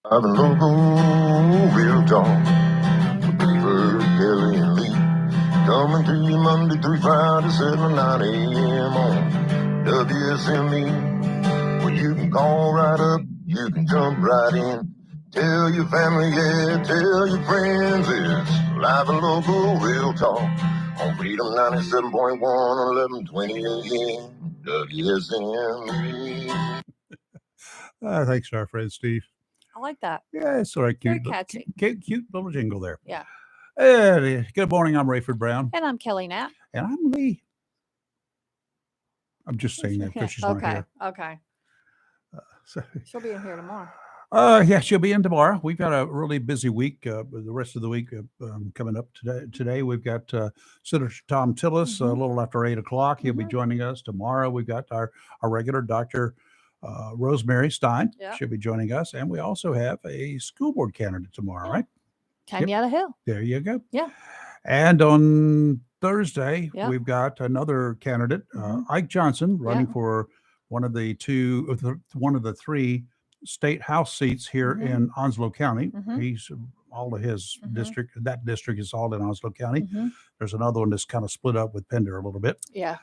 I've been local real talk for Beaver, Kelly, and Lee. Coming to you Monday through Friday, 7 to 9 a.m. on WSME. Well, you can call right up, you can jump right in. Tell your family, yeah, tell your friends. It's live and local real talk on Freedom 97.1, 1120 a.m. WSME. Thanks, our friend Steve. I like that. Yeah, it's all right. Very Cute, catchy. cute little jingle there. Yeah. Good morning. I'm Rayford Brown. And I'm Kelly Knapp. And I'm Lee. I'm just saying that because she's not here. Okay. So, She'll be in here tomorrow. Yeah, she'll be in tomorrow. We've got a really busy week. The rest of the week coming up today, we've got Senator Tom Tillis a little after 8 o'clock. He'll be joining us tomorrow. We've got our regular Dr. Rosemary Stein. Yep. She'll be joining us. And we also have a school board candidate tomorrow, right? Tanyetta Hill. There you go. Yeah. And on Thursday, Yep. we've got another candidate, Ike Johnson, running for one of the three state house seats here in Onslow County. He's all of his district. That district is all in Onslow County. There's another one that's kind of split up with Pender a little bit. Yeah.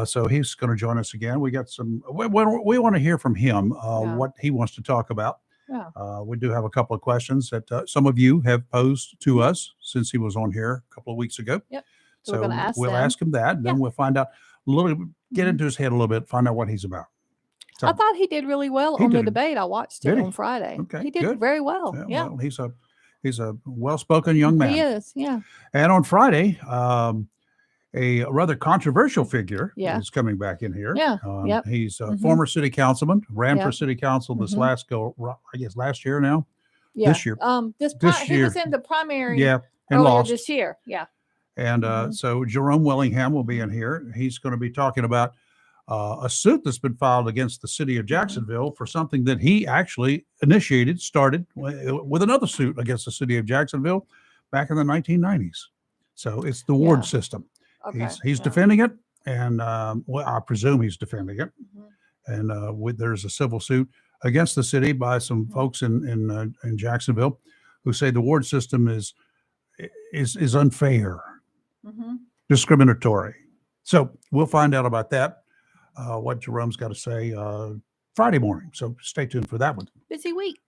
So he's going to join us again. We got some. We want to hear from him. What he wants to talk about. Yeah. We do have a couple of questions that some of you have posed to us since he was on here a couple of weeks ago. Yep. So we'll ask him that. Then we'll find out a little, get into his head a little bit, find out what he's about. So, I thought he did really well on the debate. I watched it on Friday. Okay, he did good. very well. Yeah. Well, he's a well-spoken young man. He is. Yeah. And on Friday, a rather controversial figure is coming back in here. Yeah. He's a former city councilman, ran for city council this last year now. Yeah. This year. He was in the primary. Yeah. And lost this year. Yeah. And so Jerome Willingham will be in here. He's going to be talking about a suit that's been filed against the city of Jacksonville for something that he actually started with another suit against the city of Jacksonville back in the 1990s. So it's the ward system. Okay. He's defending it, and I presume he's defending it. And there's a civil suit against the city by some folks in Jacksonville who say the ward system is unfair, discriminatory. So we'll find out about that. What Jerome's got to say Friday morning. So stay tuned for that one. Busy week.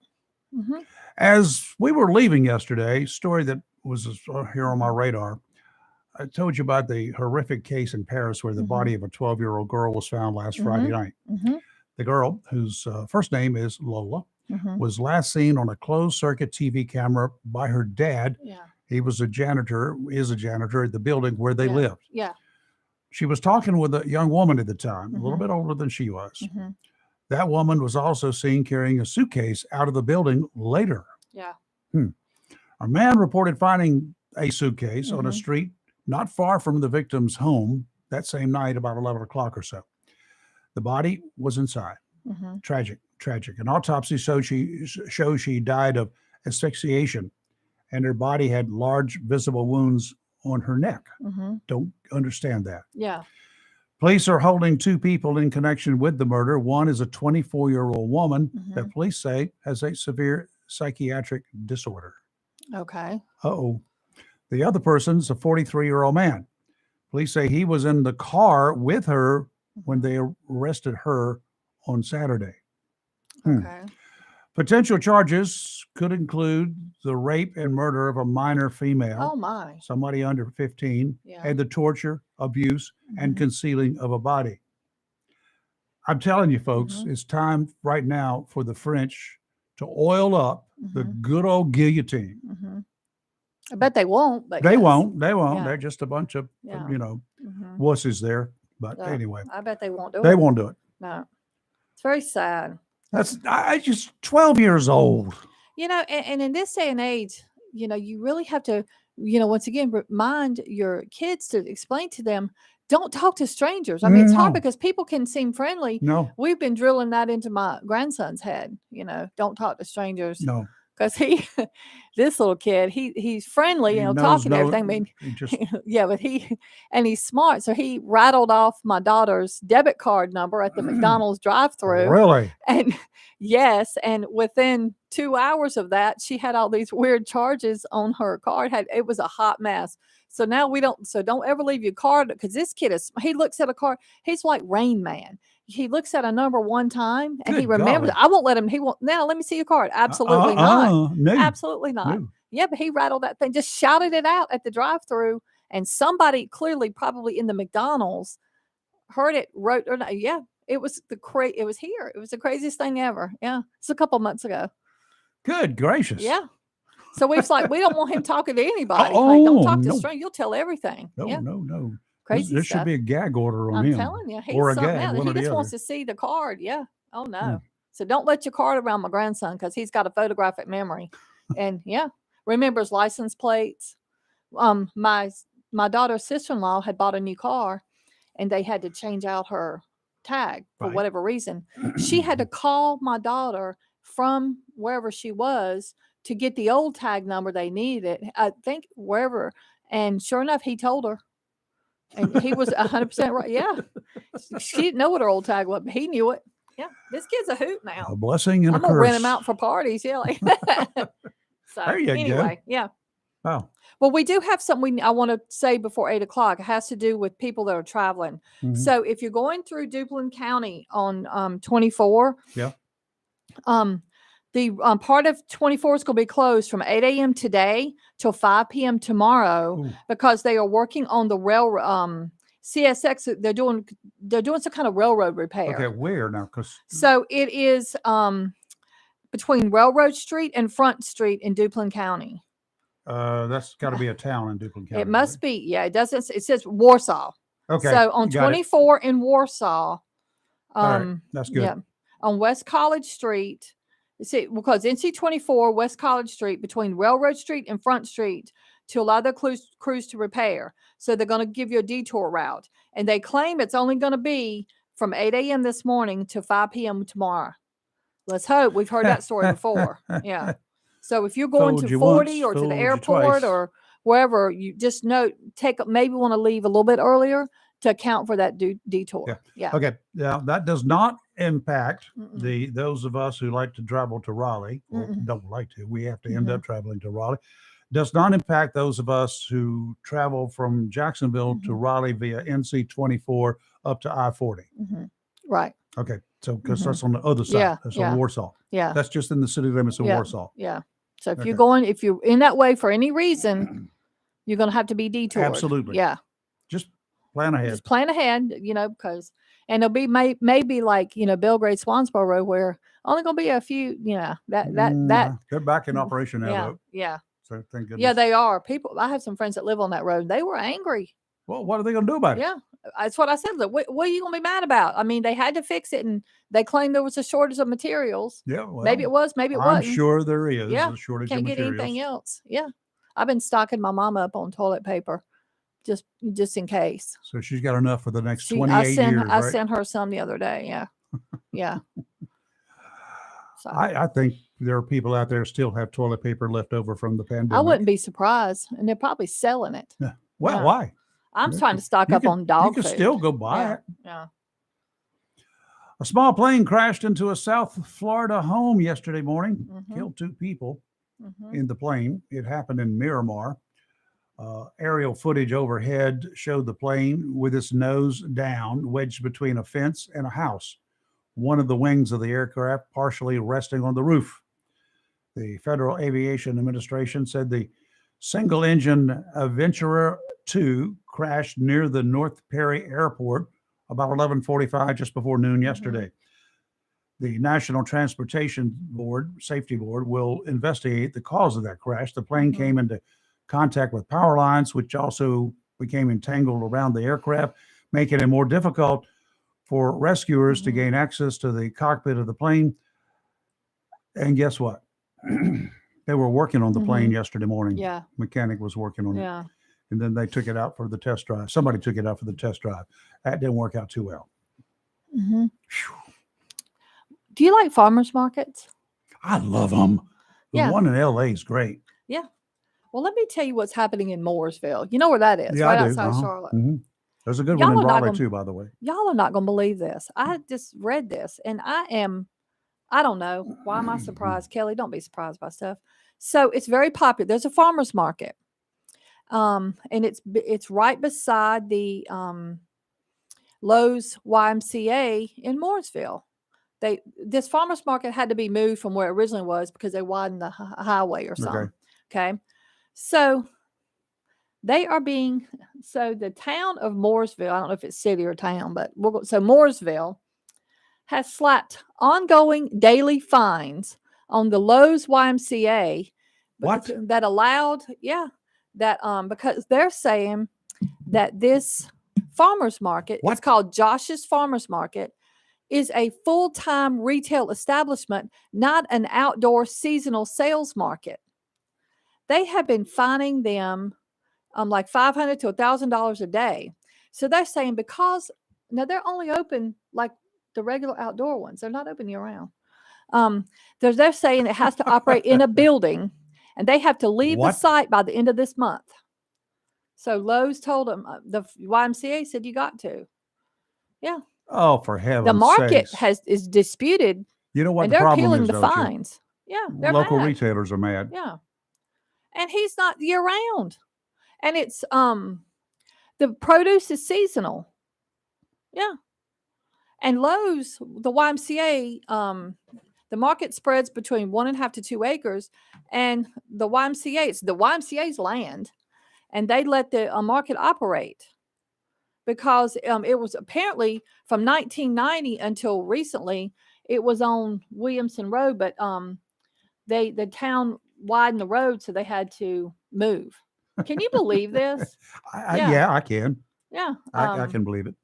As we were leaving yesterday, story that was here on my radar. I told you about the horrific case in Paris where the body of a 12-year-old girl was found last Friday night. The girl, whose first name is Lola, was last seen on a closed-circuit TV camera by her dad. Yeah. He is a janitor at the building where they lived. Yeah. She was talking with a young woman at the time, a little bit older than she was. That woman was also seen carrying a suitcase out of the building later. Yeah. A man reported finding a suitcase on a street not far from the victim's home that same night, about 11 o'clock or so. The body was inside. Tragic. An autopsy shows she died of asphyxiation, and her body had large visible wounds on her neck. Don't understand that. Yeah. Police are holding two people in connection with the murder. One is a 24-year-old woman that police say has a severe psychiatric disorder. Okay. The other person's a 43-year-old man. Police say he was in the car with her when they arrested her on Saturday. Okay. Potential charges could include the rape and murder of a minor female. Oh, my. Somebody under 15, and the torture, abuse, and concealing of a body. I'm telling you, folks, it's time right now for the French to oil up the good old guillotine. I bet they won't. But They won't. Yeah. They're just a bunch of, wusses there. But anyway. I bet they won't do it. They won't do it. No. It's very sad. I just 12 years old. And in this day and age, you really have to, once again, remind your kids to explain to them, don't talk to strangers. I mean, it's hard because people can seem friendly. No. We've been drilling that into my grandson's head, don't talk to strangers. No. Because this little kid, he's friendly, talking everything. I mean, but he's smart. So he rattled off my daughter's debit card number at the McDonald's drive-thru. Really? And yes, and within 2 hours of that, she had all these weird charges on her card. It was a hot mess. So now don't ever leave your card, because this kid he looks at a card. He's like Rain Man. He looks at a number one time and he Good remembers. golly. I won't let him. He won't. Now let me see your card. Absolutely not. No. Absolutely not. No. Yeah, but he rattled that thing, just shouted it out at the drive-through, and somebody clearly, probably in the McDonald's, heard it. Wrote or not. Yeah, it was It was here. It was the craziest thing ever. Yeah, it's a couple months ago. Good gracious. Yeah. So we don't want him talking to anybody. Oh, like, don't talk to no. strangers. You'll tell everything. No, yeah. no. Crazy There stuff. should be a gag order on I'm him. telling you, he's Or a something gag, else. one He or the just wants other. to see the card. Yeah. Oh no. Mm. So don't let your card around my grandson, because he's got a photographic memory, and remembers license plates. My daughter's sister-in-law had bought a new car, and they had to change out her tag for Right. whatever reason. She had to call my daughter from wherever she was to get the old tag number they needed. I think wherever, and sure enough, he told her. And he was 100% right. Yeah. She didn't know what her old tag was, but he knew it. Yeah. This kid's a hoot now. A blessing and I'm a going to curse. rent him out for parties. Yeah. Like so, There you go. anyway, yeah. Oh. Well, we do have something I want to say before 8 o'clock. It has to do with people that are traveling. Mhm. So if you're going through Duplin County on 24, Yeah. The part of 24 is going to be closed from 8 a.m. today till 5 p.m. tomorrow. Ooh. Because they are working on the railroad CSX. They're doing some kind of railroad repair. Okay, where now? Because So it is between Railroad Street and Front Street in Duplin County. that's got to be a town in Duplin County. It must be. Yeah, it doesn't. It says Warsaw. Okay. So on got it. 24 in Warsaw. All right, that's good. Yeah, on West College Street. See, because NC 24 West College Street between Railroad Street and Front Street to allow the crews to repair. So they're going to give you a detour route, and they claim it's only going to be from 8 a.m. this morning to 5 p.m. tomorrow. Let's hope. We've heard that story before. Yeah. So if you're going Fooled to you 40 once, or to fooled the you airport twice. or wherever, you just maybe want to leave a little bit earlier to account for that detour. Yeah. Okay. Now that does not impact Mm-mm. those of us who like to travel to Raleigh. Or Mm-mm. don't like to. We have to end up traveling to Raleigh. Does not impact those of us who travel from Jacksonville to Raleigh via NC 24 up to I-40. Mm-hmm. Right. Okay. So because that's on the other side. Yeah, That's yeah. on Warsaw. Yeah. That's just in the city limits of Warsaw. Yeah. So if Okay. if you're in that way for any reason, you're going to have to be detoured. Absolutely. Yeah. Just plan ahead. Just plan ahead, because, and there'll be maybe like, Belgrade Swansboro, where only going to be a few, that. They're back in operation now, Yeah. though. Yeah. So thank goodness. Yeah, they are. I have some friends that live on that road. They were angry. Well, what are they going to do about it? Yeah. That's what I said. Like, what are you going to be mad about? I mean, they had to fix it, and they claimed there was a shortage of materials. Yeah. Well, Maybe it was, maybe it I'm wasn't. sure there is Yeah, a shortage Can't of get materials. anything else. Yeah. I've been stocking my mama up on toilet paper just in case. So she's got enough for the next 28 years, I right? sent her some the other day. Yeah. Yeah. So I think there are people out there still have toilet paper left over from the pandemic. I wouldn't be surprised. And they're probably selling it. Yeah. Well, Yeah. why? I'm You trying to stock You up can- on dog You food. can still go buy Yeah. it. Yeah. A small plane crashed into a South Florida home yesterday morning, Mhm. killed 2 people Mhm. in the plane. It happened in Miramar. Aerial footage overhead showed the plane with its nose down, wedged between a fence and a house. One of the wings of the aircraft partially resting on the roof. The Federal Aviation Administration said the single-engine Ventura 2 crashed near the North Perry Airport about 11:45, just before noon yesterday. The National Transportation Board, Safety Board, will investigate the cause of that crash. The plane came into contact with power lines, which also became entangled around the aircraft, making it more difficult for rescuers to gain access to the cockpit of the plane. And guess what? They were working on the plane yesterday morning. Yeah. Mechanic was working on it. Yeah. And then they took it out for the test drive. Somebody took it out for the test drive. That didn't work out too well. Mm-hmm. Do you like farmers markets? I love them. The Yeah. one in LA is great. Yeah. Well, let me tell you what's happening in Mooresville. You know where that is, Yeah, right I do. outside Charlotte. Mhm. There's a good Y'all one in are not Raleigh gonna- too, by the way. Y'all are not going to believe this. I just read this, and I am I don't know. Why am I surprised? Kelly, don't be surprised by stuff. So it's very popular. There's a farmer's market. And it's right beside the Lowe's YMCA in Mooresville. This farmer's market had to be moved from where it originally was because they widened the highway or something. Okay. So the town of Mooresville, I don't know if it's city or town, but so Mooresville has slapped ongoing daily fines on the Lowe's YMCA. What? That allowed, because they're saying that this farmer's market, it's called Josh's Farmer's Market, is a full-time retail establishment, not an outdoor seasonal sales market. They have been fining them like $500 to $1,000 a day. So they're saying because now they're only open like the regular outdoor ones. They're not open year round. They're saying it has to operate in a building, and they have to leave the site by the end of this month. So Lowe's told them, the YMCA said you got to. Yeah. Oh, for heaven's The market sakes. is disputed. You know what and the they're problem appealing is, the don't you? fines. Yeah, they're Local mad. retailers are mad. Yeah. And he's not year round. And it's the produce is seasonal. Yeah. And Lowe's, the YMCA, the market spreads between 1.5 to 2 acres, and the YMCA, it's the YMCA's land, and they let the market operate because it was apparently from 1990 until recently, it was on Williamson Road, but the town widened the road, so they had to move. Can you believe this? Yeah, I can. Yeah. I can believe it.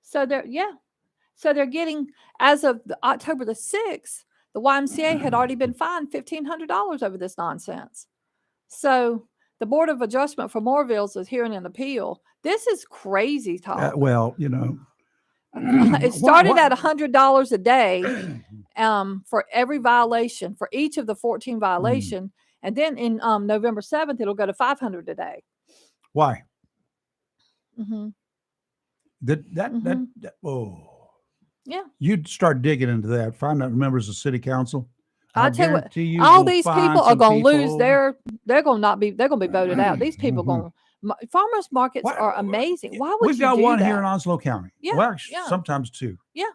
So they're getting, as of October the 6th, the YMCA had already been fined $1,500 over this nonsense. So the Board of Adjustment for Moorville is hearing an appeal. This is crazy talk. Well, you know. It started at $100 a day for every violation, for each of the 14 violation. And then in November 7th, it'll go to $500 a day. Why? Mm-hmm. Yeah. You'd start digging into that. Find out members of city council. I'll tell you what, all these people are going to lose they're going to be voted out. These people going farmers markets are amazing. Why would we've got do one that? here in Onslow County? Yeah. Well, actually, sometimes two. Yeah.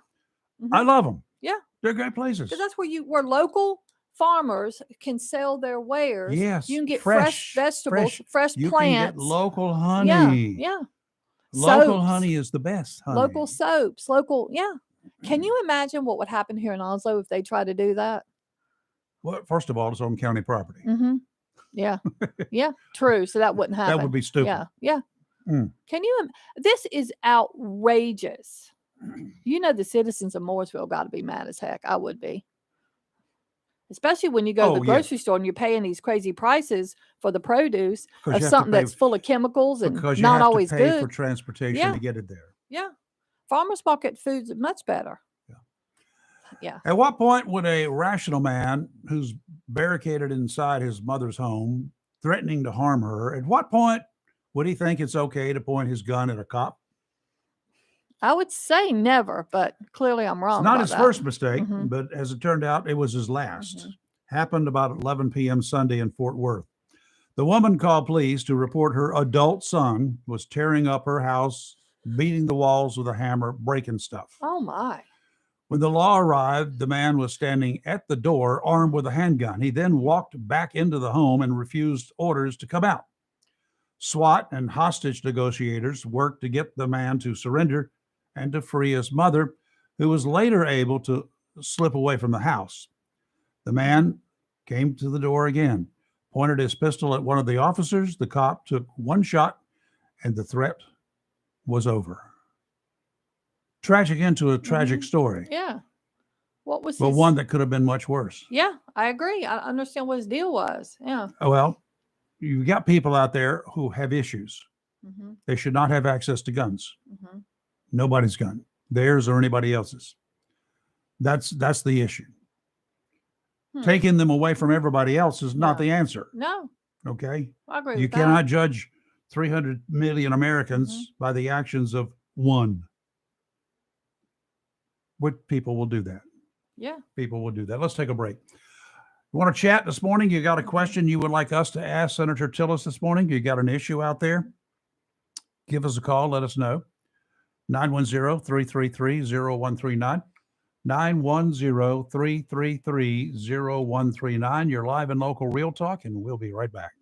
Mm-hmm. I love them. Yeah. They're great places. Because that's where local farmers can sell their wares. Yes. You can get fresh vegetables, fresh you plants. Can get local honey. Yeah. Local honey is the best honey. Local soaps, Can you imagine what would happen here in Onslow if they tried to do that? Well, first of all, it's on county property. Mm-hmm. Yeah. Yeah. True. So that wouldn't happen. That would be stupid. Yeah. Yeah. Can you? This is outrageous. You know, the citizens of Mooresville got to be mad as heck. I would be. Especially when you go to the grocery store and you're paying these crazy prices for the produce of something that's full of chemicals and not always good. Because you have to pay for transportation to get it there. Yeah. Farmers market food's much better. Yeah. At what point would a rational man who's barricaded inside his mother's home, threatening to harm her, at what point would he think it's okay to point his gun at a cop? I would say never, but clearly I'm wrong. It's not his first mistake, but as it turned out, it was his last. Happened about 11 p.m. Sunday in Fort Worth. The woman called police to report her adult son was tearing up her house, beating the walls with a hammer, breaking stuff. Oh, my. When the law arrived, the man was standing at the door, armed with a handgun. He then walked back into the home and refused orders to come out. SWAT and hostage negotiators worked to get the man to surrender and to free his mother, who was later able to slip away from the house. The man came to the door again, pointed his pistol at one of the officers. The cop took one shot, and the threat was over. Tragic end to a tragic story. Yeah. What was but one that could have been much worse. Yeah, I agree. I understand what his deal was. Yeah. Well, you got people out there who have issues. They should not have access to guns. Nobody's gun, theirs or anybody else's. That's the issue. Taking them away from everybody else is not the answer. No. Okay. I agree. You cannot judge 300 million Americans by the actions of one. What people will do that? Yeah. people will do that. Let's take a break. You want to chat this morning? You got a question you would like us to ask Senator Tillis this morning? You got an issue out there? Give us a call. Let us know. 910-333-0139. 910-333-0139. You're live in local Real Talk, and we'll be right back.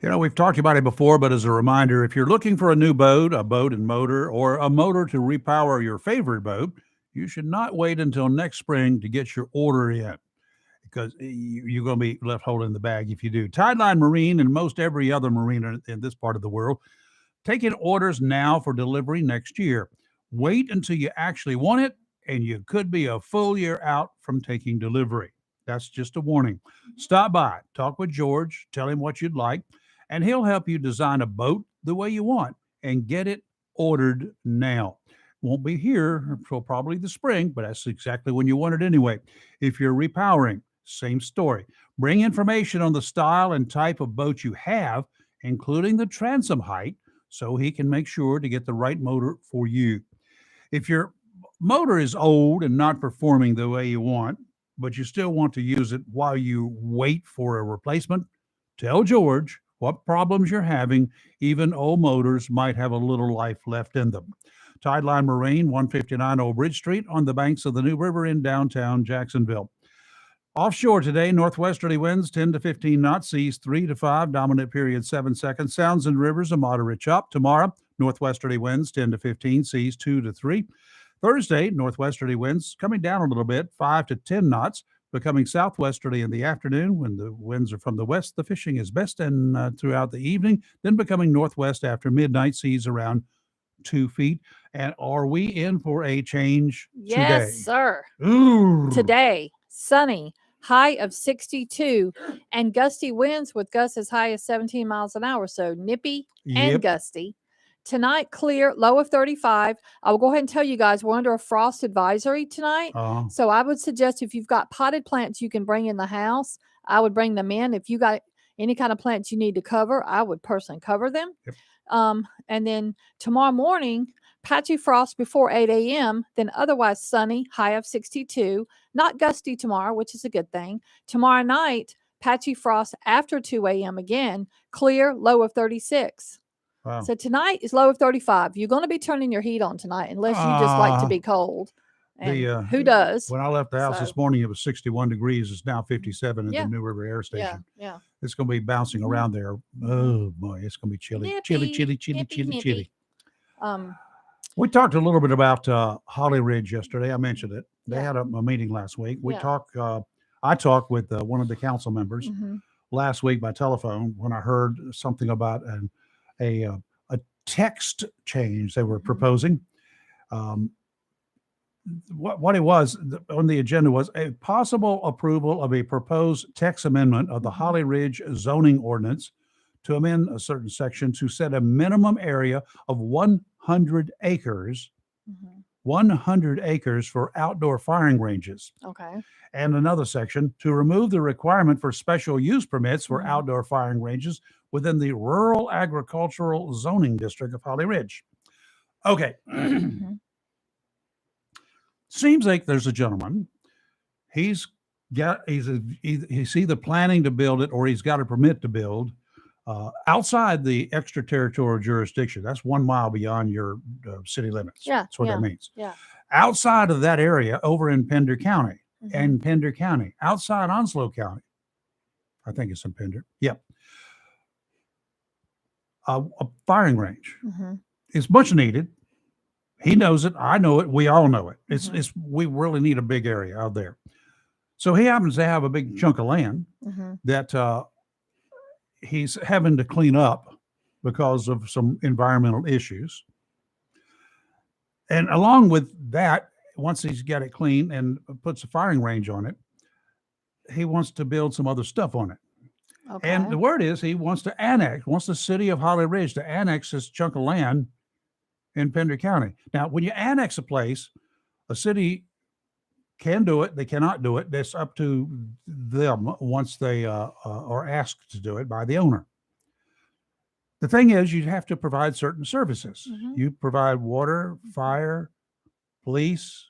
You know, we've talked about it before, but as a reminder, if you're looking for a new boat, a boat and motor, or a motor to repower your favorite boat, you should not wait until next spring to get your order in, because you're going to be left holding the bag if you do. Tideline Marine and most every other marina in this part of the world taking orders now for delivery next year. Wait until you actually want it, and you could be a full year out from taking delivery. That's just a warning. Stop by, talk with George, tell him what you'd like, and he'll help you design a boat the way you want and get it ordered now. Won't be here until probably the spring, but that's exactly when you want it anyway. If you're repowering, same story. Bring information on the style and type of boat you have, including the transom height, so he can make sure to get the right motor for you. If your motor is old and not performing the way you want, but you still want to use it while you wait for a replacement, tell George what problems you're having. Even old motors might have a little life left in them. Tideline Marine, 159 Old Bridge Street, on the banks of the New River in downtown Jacksonville. Offshore today, northwesterly winds 10 to 15 knots, seas 3 to 5, dominant period 7 seconds. Sounds and rivers a moderate chop. Tomorrow, northwesterly winds 10 to 15, seas 2 to 3. Thursday, northwesterly winds coming down a little bit, 5 to 10 knots, becoming southwesterly in the afternoon. When the winds are from the west, the fishing is best, and throughout the evening, then becoming northwest after midnight, seas around 2 feet. And are we in for a change today? Yes, sir. Ooh. Today, sunny, high of 62, and gusty winds with gusts as high as 17 miles an hour. So nippy and Yep. gusty. Tonight, clear, low of 35. I will go ahead and tell you guys we're under a frost advisory tonight. So I would suggest if you've got potted plants you can bring in the house, I would bring them in. If you got any kind of plants you need to cover, I would personally cover them. Yep. And then tomorrow morning, patchy frost before 8 a.m., then otherwise sunny, high of 62. Not gusty tomorrow, which is a good thing. Tomorrow night, patchy frost after 2 a.m. again, clear, low of 36. Wow. So tonight is low of 35. You're going to be turning your heat on tonight unless you just like to be cold. And who does? When I left the house So- this morning, it was 61 degrees. It's now 57 at Yeah. the New River Air Station. Yeah. It's going to be bouncing Mhm. around there. Oh boy, it's going to be chilly. Chilly, Nippy, chilly, chilly, nippy, chilly, nippy. chilly. Um, We talked a little bit about Holly Ridge yesterday. I mentioned it. They Yeah. had a meeting last week. We Yeah. talked. I talked with one of the council members mhm. last week by telephone when I heard something about a text change they were Mhm. proposing. What it was on the agenda was a possible approval of a proposed text amendment of the Mhm. Holly Ridge zoning ordinance to amend a certain section to set a minimum area of 100 acres, Mhm. 100 acres for outdoor firing ranges, Okay. and another section to remove the requirement for special use permits for Mhm. outdoor firing ranges within the rural agricultural zoning district of Holly Ridge. Okay. Mhm. Seems like there's a gentleman. He's either planning to build it or he's got a permit to build outside the extraterritorial jurisdiction. That's 1 mile beyond your city limits. Yeah, That's what yeah, that means. yeah. Outside of that area, over in Pender County, Mhm. and Pender County, outside Onslow County. I think it's in Pender. Yep. A firing range Mhm. is much needed. He knows it. I know it. We all know it. Mhm. We really need a big area out there. So he happens to have a big chunk of land Mhm. that he's having to clean up because of some environmental issues. And along with that, once he's got it clean and puts a firing range on it, he wants to build some other stuff on it. Okay. And the word is he wants the city of Holly Ridge to annex this chunk of land in Pender County. Now, when you annex a place, a city can do it. They cannot do it. That's up to them once they are asked to do it by the owner. The thing is, you have to provide certain services. Mhm. You provide water, fire, police,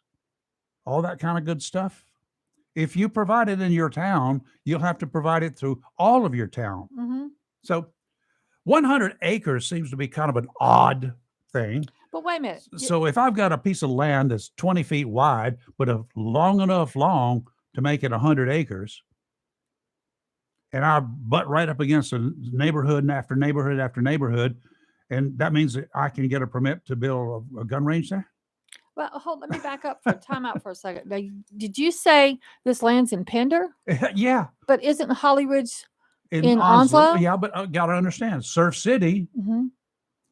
all that kind of good stuff. If you provide it in your town, you'll have to provide it through all of your town. Mhm. So 100 acres seems to be kind of an odd thing. But wait a minute. So if I've got a piece of land that's 20 feet wide, but long enough to make it 100 acres, and I butt right up against a neighborhood after neighborhood after neighborhood, and that means that I can get a permit to build a gun range there? Well, let me back up for time out for a second. Now, did you say this land's in Pender? Yeah, But isn't Holly Ridge in in Onslow. Onslow? Yeah, but gotta understand, Surf City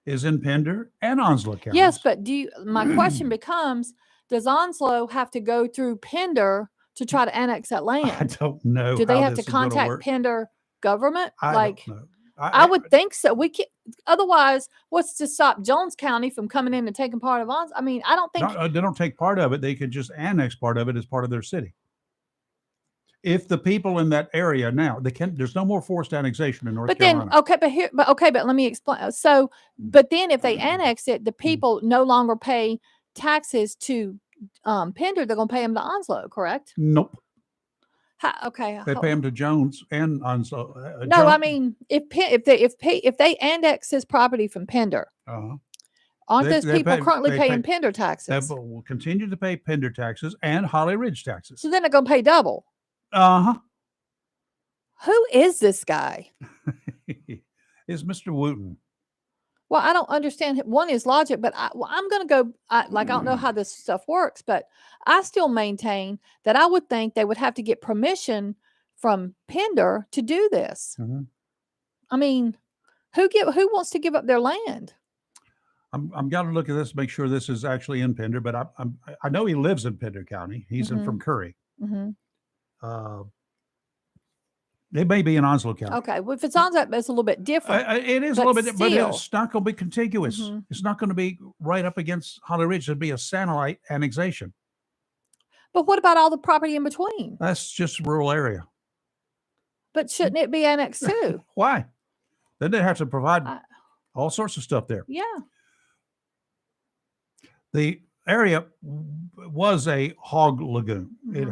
is in Pender and Onslow counties. Yes, but my question becomes, does Onslow have to go through Pender to try to annex that land? I don't know. Do they how have to this is gonna contact work. Pender government? I Like, don't know. I would think so. We can otherwise. What's to stop Jones County from coming in and taking part of Onslow? I mean, I don't think they don't take part of it. They could just annex part of it as part of their city. If the people in that area now, there's no more forced annexation in North Carolina. But let me explain. So, but then if they annex it, the people no longer pay taxes to Pender. They're going to pay them to Onslow, correct? Nope. They pay them to Jones and Onslow. No, I mean if they annex this property from Pender, aren't those people currently paying Pender taxes? They will continue to pay Pender taxes and Holly Ridge taxes. So then they're going to pay double. Who is this guy? Is Mr. Wooten. Well, I don't understand his logic, but I'm going to go, I don't know how this stuff works, but I still maintain that I would think they would have to get permission from Pender to do this. I mean, who wants to give up their land? I'm got to look at this, make sure this is actually in Pender, but I know he lives in Pender County. He's from Curry. It may be in Onslow County. Okay. Well, if it's Onslow, it's a little bit different. It is a little bit, but it's not going to be contiguous. It's not going to be right up against Holly Ridge. It'd be a satellite annexation. But what about all the property in between? That's just rural area. But shouldn't it be annexed too? Why? Then they have to provide all sorts of stuff there. Yeah. The area was a hog lagoon. It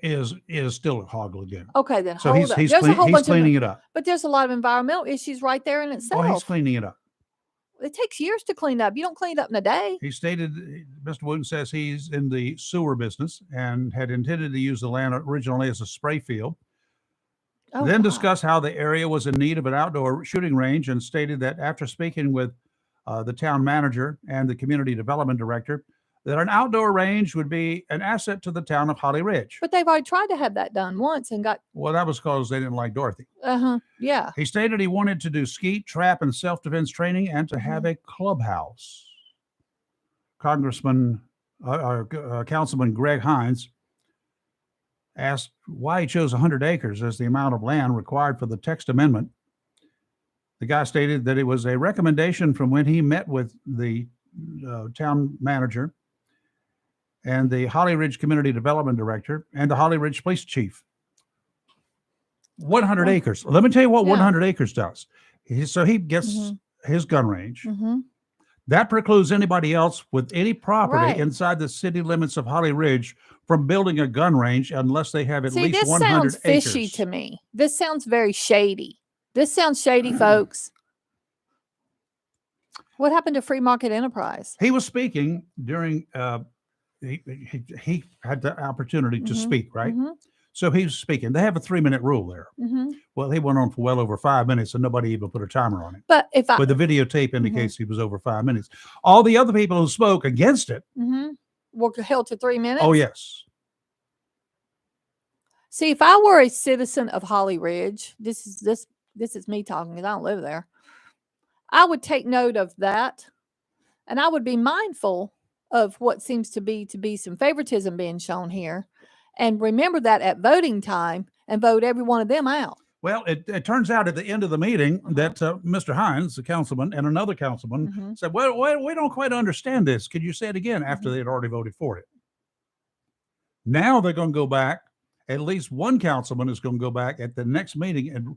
is still a hog lagoon. Okay, then so hold up. He's cleaning it up. But there's a lot of environmental issues right there in itself. Oh, he's cleaning it up. It takes years to clean up. You don't clean it up in a day. He stated, Mr. Wooten says he's in the sewer business and had intended to use the land originally as a spray field. Discussed how the area was in need of an outdoor shooting range and stated that after speaking with the town manager and the community development director, that an outdoor range would be an asset to the town of Holly Ridge. But they've already tried to have that done once and got... Well, that was because they didn't like Dorothy. Yeah. He stated he wanted to do skeet, trap, and self-defense training and to have a clubhouse. Councilman Greg Hines asked why he chose 100 acres as the amount of land required for the text amendment. The guy stated that it was a recommendation from when he met with the town manager and the Holly Ridge Community Development Director and the Holly Ridge Police Chief. 100 acres. Let me tell you what 100 acres does. So he gets his gun range. That precludes anybody else with any property inside the city limits of Holly Ridge from building a gun range unless they have at least 100 acres. This sounds fishy to me. This sounds very shady. This sounds shady, folks. What happened to Free Market Enterprise? He was speaking during, he had the opportunity to speak, right? So he was speaking. They have a 3-minute rule there. Well, he went on for well over 5 minutes and nobody even put a timer on it. But the videotape indicates he was over 5 minutes. All the other people who spoke against it were held to 3 minutes. Oh, yes. See, if I were a citizen of Holly Ridge, this is me talking because I don't live there. I would take note of that, and I would be mindful of what seems to be some favoritism being shown here, and remember that at voting time and vote every one of them out. Well, it turns out at the end of the meeting that Mr. Hines, the councilman, and another councilman said, well, we don't quite understand this. Could you say it again after they had already voted for it? Now they're going to go back. At least one councilman is going to go back at the next meeting and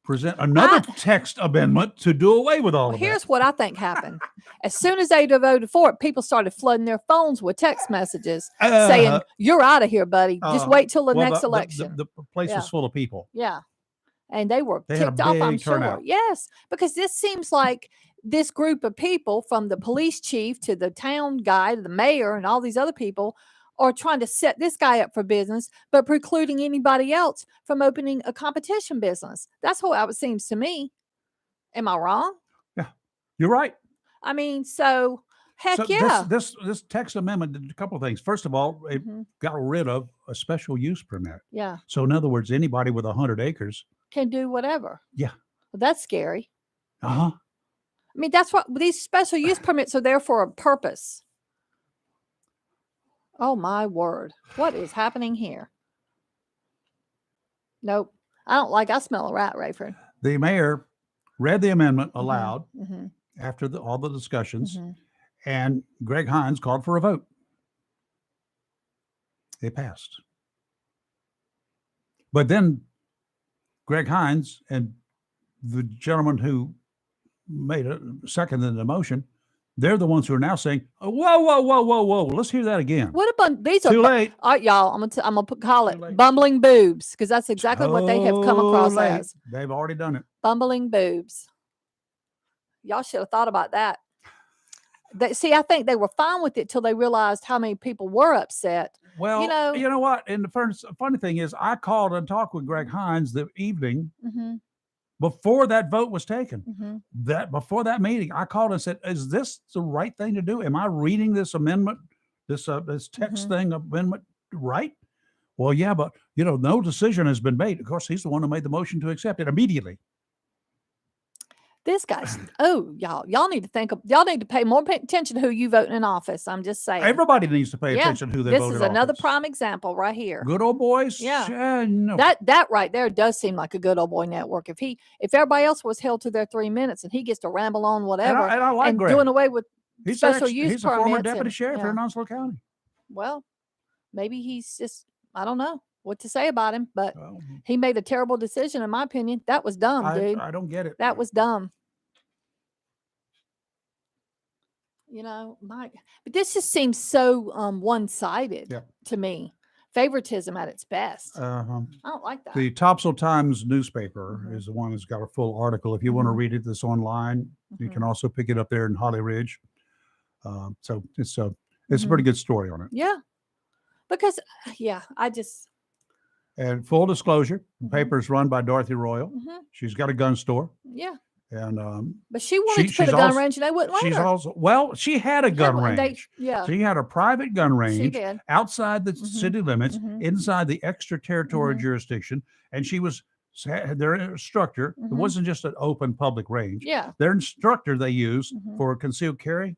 present another text amendment to do away with all of that. Here's what I think happened. As soon as they voted for it, people started flooding their phones with text messages saying, you're out of here, buddy. Just wait till the next election. The place was full of people. Yeah. And they were ticked off, I'm turnout. sure. Yes. Because this seems like this group of people, from the police chief to the town guy to the mayor and all these other people, are trying to set this guy up for business, but precluding anybody else from opening a competition business. That's how it seems to me. Am I wrong? Yeah, you're right. I mean, so Heck So yeah. this text amendment did a couple of things. First of all, it Mhm. got rid of a special use permit. Yeah. So in other words, anybody with 100 acres, Can do whatever. yeah, Well, that's scary. uh-huh. I mean, that's what these special use permits are there for a purpose. Oh my word. What is happening here? Nope. I smell a rat, Rayford. The mayor read the amendment Mhm, aloud mhm, after all the discussions, mhm. and Greg Hines called for a vote. It passed. But then Greg Hines and the gentleman who seconded the motion, they're the ones who are now saying, oh, whoa. Let's hear that again. What about these Too are late. all right, y'all. I'm gonna call Too it late. bumbling boobs because that's exactly what they have come across Too late. as They've already done it. bumbling boobs. Y'all should have thought about that. See, I think they were fine with it till they realized how many people were upset. Well, you know what? And the funny thing is, I called and talked with Greg Hines the evening Mhm, before that vote was taken. mhm. That before that meeting, I called and said, "Is this the right thing to do? Am I reading this amendment, this text thing amendment right?" Well, yeah, but no decision has been made. Of course, he's the one who made the motion to accept it immediately. This guy's y'all need to pay more attention to who you vote in office. I'm just saying. Everybody needs to pay Yeah, attention to who they this vote is in another office. prime example right here. Good old boys. Yeah. No. That right there does seem like a good old boy network. If everybody else was held to their 3 minutes and he gets to ramble on whatever and I like Greg. doing away with He's special use he's a former permits deputy and- sheriff here yeah. in Onslow County. Well, maybe he's just I don't know what to say about him, but Well, he made a terrible decision in my opinion. That was dumb, dude. I don't get it. That was dumb. But this just seems so one-sided Yeah. to me. Favoritism at its best. Uh-huh. I don't like that. The Topsail Times newspaper Mhm. is the one that's got a full article. If you want to Mhm. read it, it's online. You can also pick it up there in Holly Ridge. So it's a pretty good story on it. Yeah. Because And full disclosure, the Mhm. paper is run by Dorothy Royal. Mhm. She's got a gun store, Yeah. and But she wanted to put she's a gun also- range and they wouldn't let she's her. also she had a gun one. range. Yeah. She had a private gun range She did. outside the Mhm. city limits, Mhm. inside the extraterritorial Mhm. jurisdiction, and she was their instructor. It Mhm. wasn't just an open public range. Yeah. Their instructor they use Mhm. for concealed carry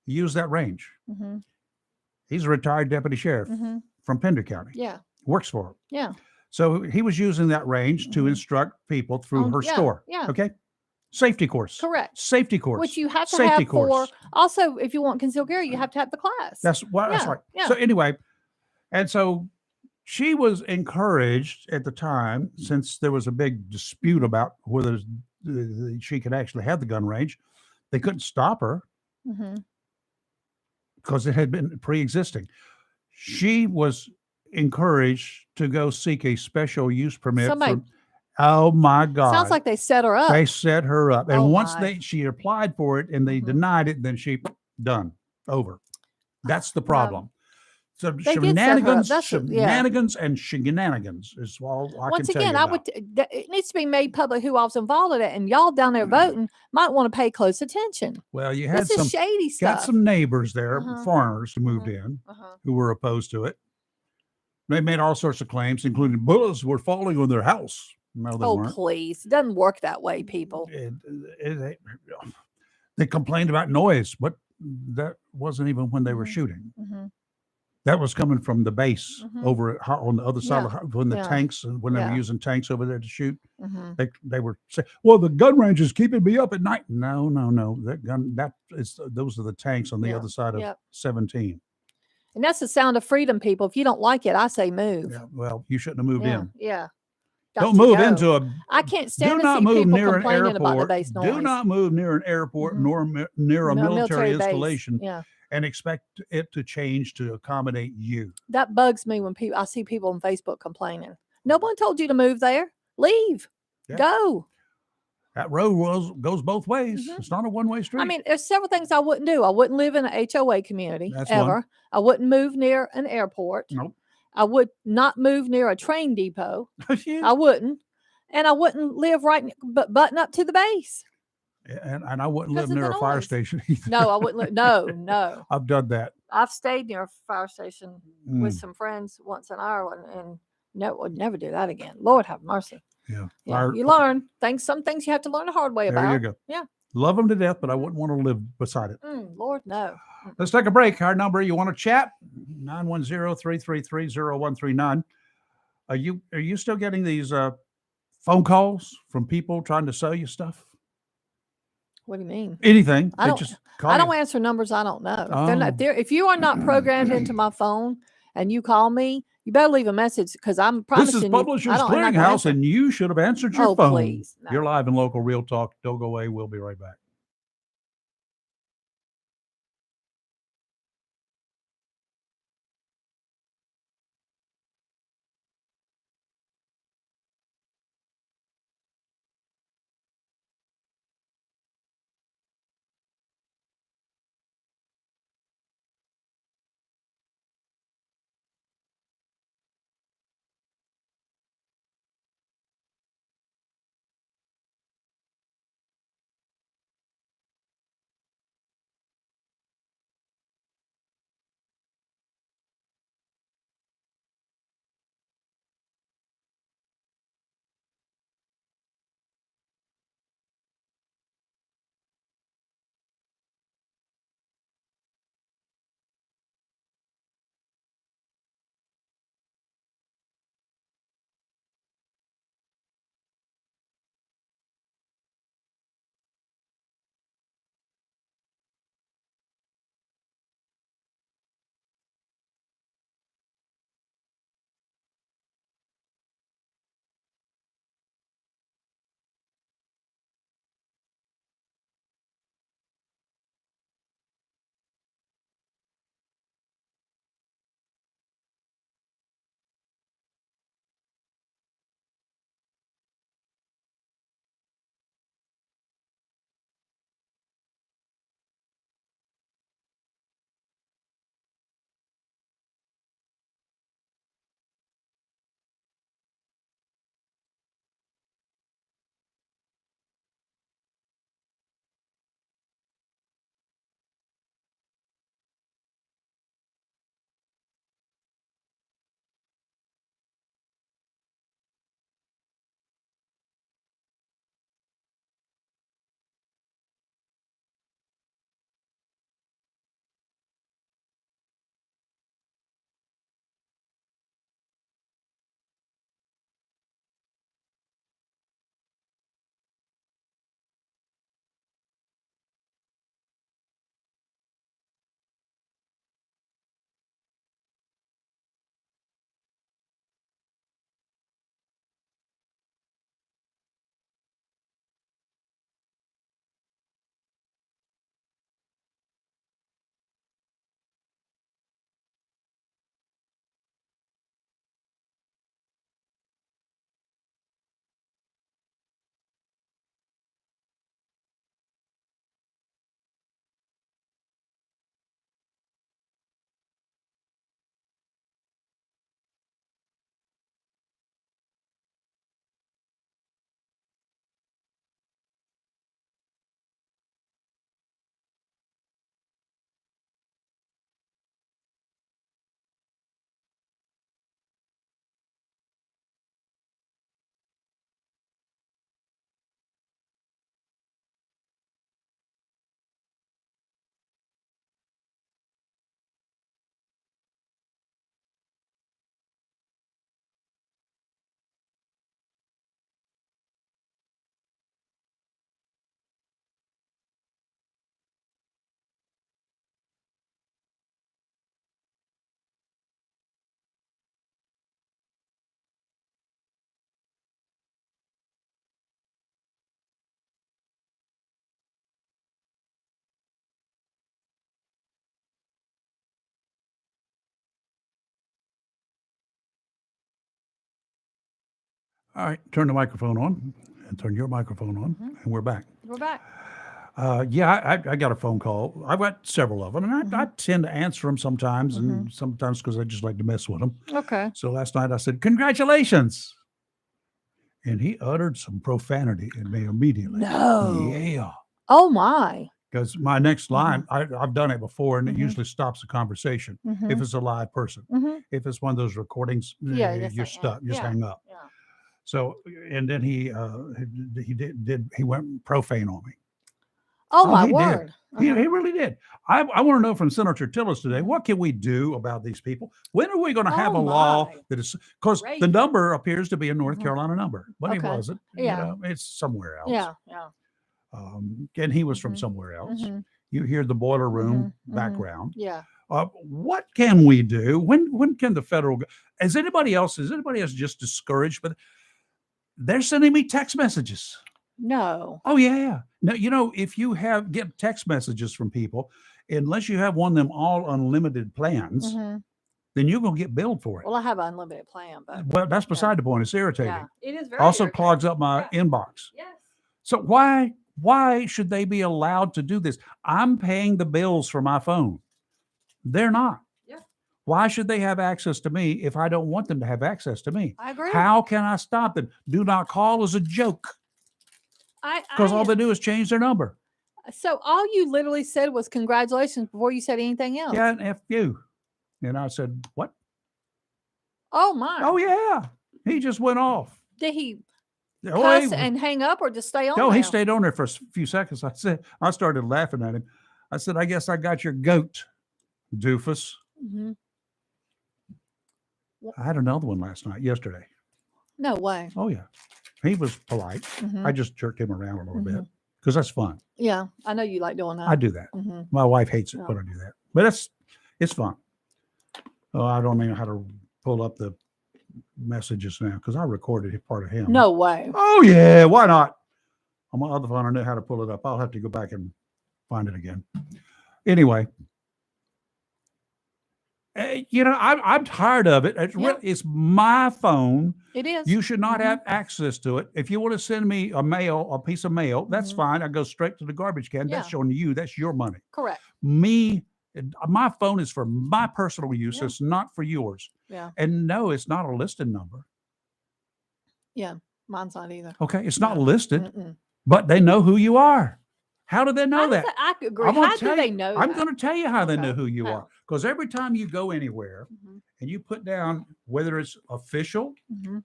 used that range. Mhm. He's a retired deputy sheriff Mhm. from Pender County. Yeah. Works for him. Yeah. So he was using that range to Mhm. instruct people through her Yeah, store. yeah. Okay. Safety course. Correct. Safety course. Which you have to Safety have for course. also if you want concealed carry, you have to have the class. That's Yeah, right. yeah. So anyway, and so she was encouraged at the time, since there was a big dispute about whether she could actually have the gun range. They couldn't stop her Mhm. because it had been pre-existing. She was encouraged to go seek a special use permit. Oh my God! Sounds like they set her up. They set her up, and Oh once my. she applied for it and they Mhm. denied it, then she done over. That's the problem. So They did set her up. shenanigans and shenanigans is all I Once can tell again, you I about. would. It needs to be made public who all's involved in it, and y'all down there voting might want to pay close attention. Well, you had This is shady got stuff. some neighbors there, Uh-huh. foreigners who moved Uh-huh. in, Uh-huh. who were opposed to it. They made all sorts of claims, including bullets were falling on their house. No, they Oh, weren't. please. It doesn't work that way, people. They complained about noise, but that wasn't even when they were Mhm. shooting. Mhm. That was coming from the base Mhm. over on the other side Yeah, of when the yeah, tanks, when they were yeah. using tanks over there to shoot. Mhm. They were saying, "Well, the gun range is keeping me up at night." No. Those are the tanks on the Yeah, other side of yep. 17. And that's the sound of freedom, people. If you don't like it, I say move. Yeah, well, you shouldn't have moved Yeah, in. yeah. Don't Got to move go. into a. I can't stand Do to not see move people near an complaining about the airport. base noise. Do not move near an airport Mhm. nor near a No, military base. installation Yeah. and expect it to change to accommodate you. That bugs me when I see people on Facebook complaining. No one told you to move there. Leave. Yeah. Go. That road goes both ways. Mhm. It's not a one-way street. I mean, there's several things I wouldn't do. I wouldn't live in an HOA community That's ever. one. I wouldn't move near an airport. Nope. I would not move near a train depot. Yeah. I wouldn't. And I wouldn't live right but button up to the base. And I wouldn't live Because of near the a fire noise. station either. No, I wouldn't. No. I've done that. I've stayed near a fire station with Mm, some friends once in Ireland, and no, would never do that again. Lord have mercy. yeah. Yeah, Fire, you learn things. Some things you have to learn the hard way there about. you go. Yeah. Love them to death, but I Mhm. wouldn't want to live beside it. Lord, no. Let's take a break. Our number, you want to chat? 910-333-0139. Are you still getting these phone calls from people trying to sell you stuff? What do you mean? Anything. I They don't. just call I you. don't answer numbers I don't know. If they're Oh. not, if you are not programmed into my phone and you call me, you better leave a message because I'm This is promising you. Publishers I'm not gonna Clearinghouse, answer. and you should have answered your Oh, phone. please, no. You're live in local Real Talk. Don't go away. We'll be right back. All right, turn the microphone on and turn your microphone on, and we're back. We're back. Yeah, I got a phone call. I've got several of them, and I tend to answer them sometimes, Mm-hmm. and sometimes because I just like to mess with them. Okay. So last night I said, "Congratulations," and he uttered some profanity at me immediately. No. Yeah. Oh my. Because my next line, I've done it before, and it Mhm. usually stops the conversation if it's a live person. Mhm. If it's one of those recordings, Yeah, that's you're like, stuck. Just yeah, hang up. yeah. So, and then he he went profane on me. Oh my he did. word. He Uh-huh. really did. I want to know from Senator Tillis today, Mhm. what can we do about these people? When are we going to have Oh a law my. that is, because the Crazy. number appears to be a North Mhm. Carolina number, but he Okay. wasn't. Yeah. It's somewhere else. Yeah. Yeah. And he was from Mhm. somewhere else. Mhm. You hear the boiler room Mhm. background. Yeah. What can we do? When can the federal? Is anybody else just discouraged? But they're sending me text messages. No. Oh yeah. Now if you get text messages from people, unless you have one of them all unlimited plans, Mhm. then you're gonna get billed for it. Well, I have an unlimited plan, but Well, that's beside the point. It's irritating. yeah, it is very Also irritating. clogs up my inbox. Yes. So why should they be allowed to do this? I'm paying the bills for my phone. They're not. Yeah. Why should they have access to me if I don't want them to have access to me? I agree. How can I stop them? Do not call is a joke because all they do is change their number. So all you literally said was congratulations before you said anything else. Yeah, and F you. And I said, what? Oh my. Oh, yeah. He just went off. Did he Oh, cuss and hang up or just stay on no, there? he stayed on there for a few seconds. I started laughing at him. I said, I guess I got your goat, doofus. Mhm. I had another one yesterday. No way. Oh, yeah. He was polite. Mhm. I just jerked him around a little bit because that's fun. Yeah, I know you like doing that. I do that. Mhm. My wife hates it Yeah. when I do that, but it's fun. Oh, I don't even know how to pull up the messages now because I recorded part of him. No way. Oh yeah, why not? On my other phone, I know how to pull it up. I'll have to go back and find it again. Anyway, I'm tired of it. It's my phone. It is. You should not have access to it. If you want to send me a piece of mail, that's fine. I go straight to the garbage can. That's Yeah. on you. That's your money. Correct. My phone is for my personal use. Yeah. It's not for yours. Yeah. And no, it's not a listed number. Yeah. Mine's not either. Okay, it's not No. listed, Mm-mm. but they know who you are. How do they know How does that? I agree. I'm gonna How do tell they you- know I'm that? going to tell you how they know Okay. who you How? are. Because every time you go anywhere Mhm. and you put down whether it's official, Mhm.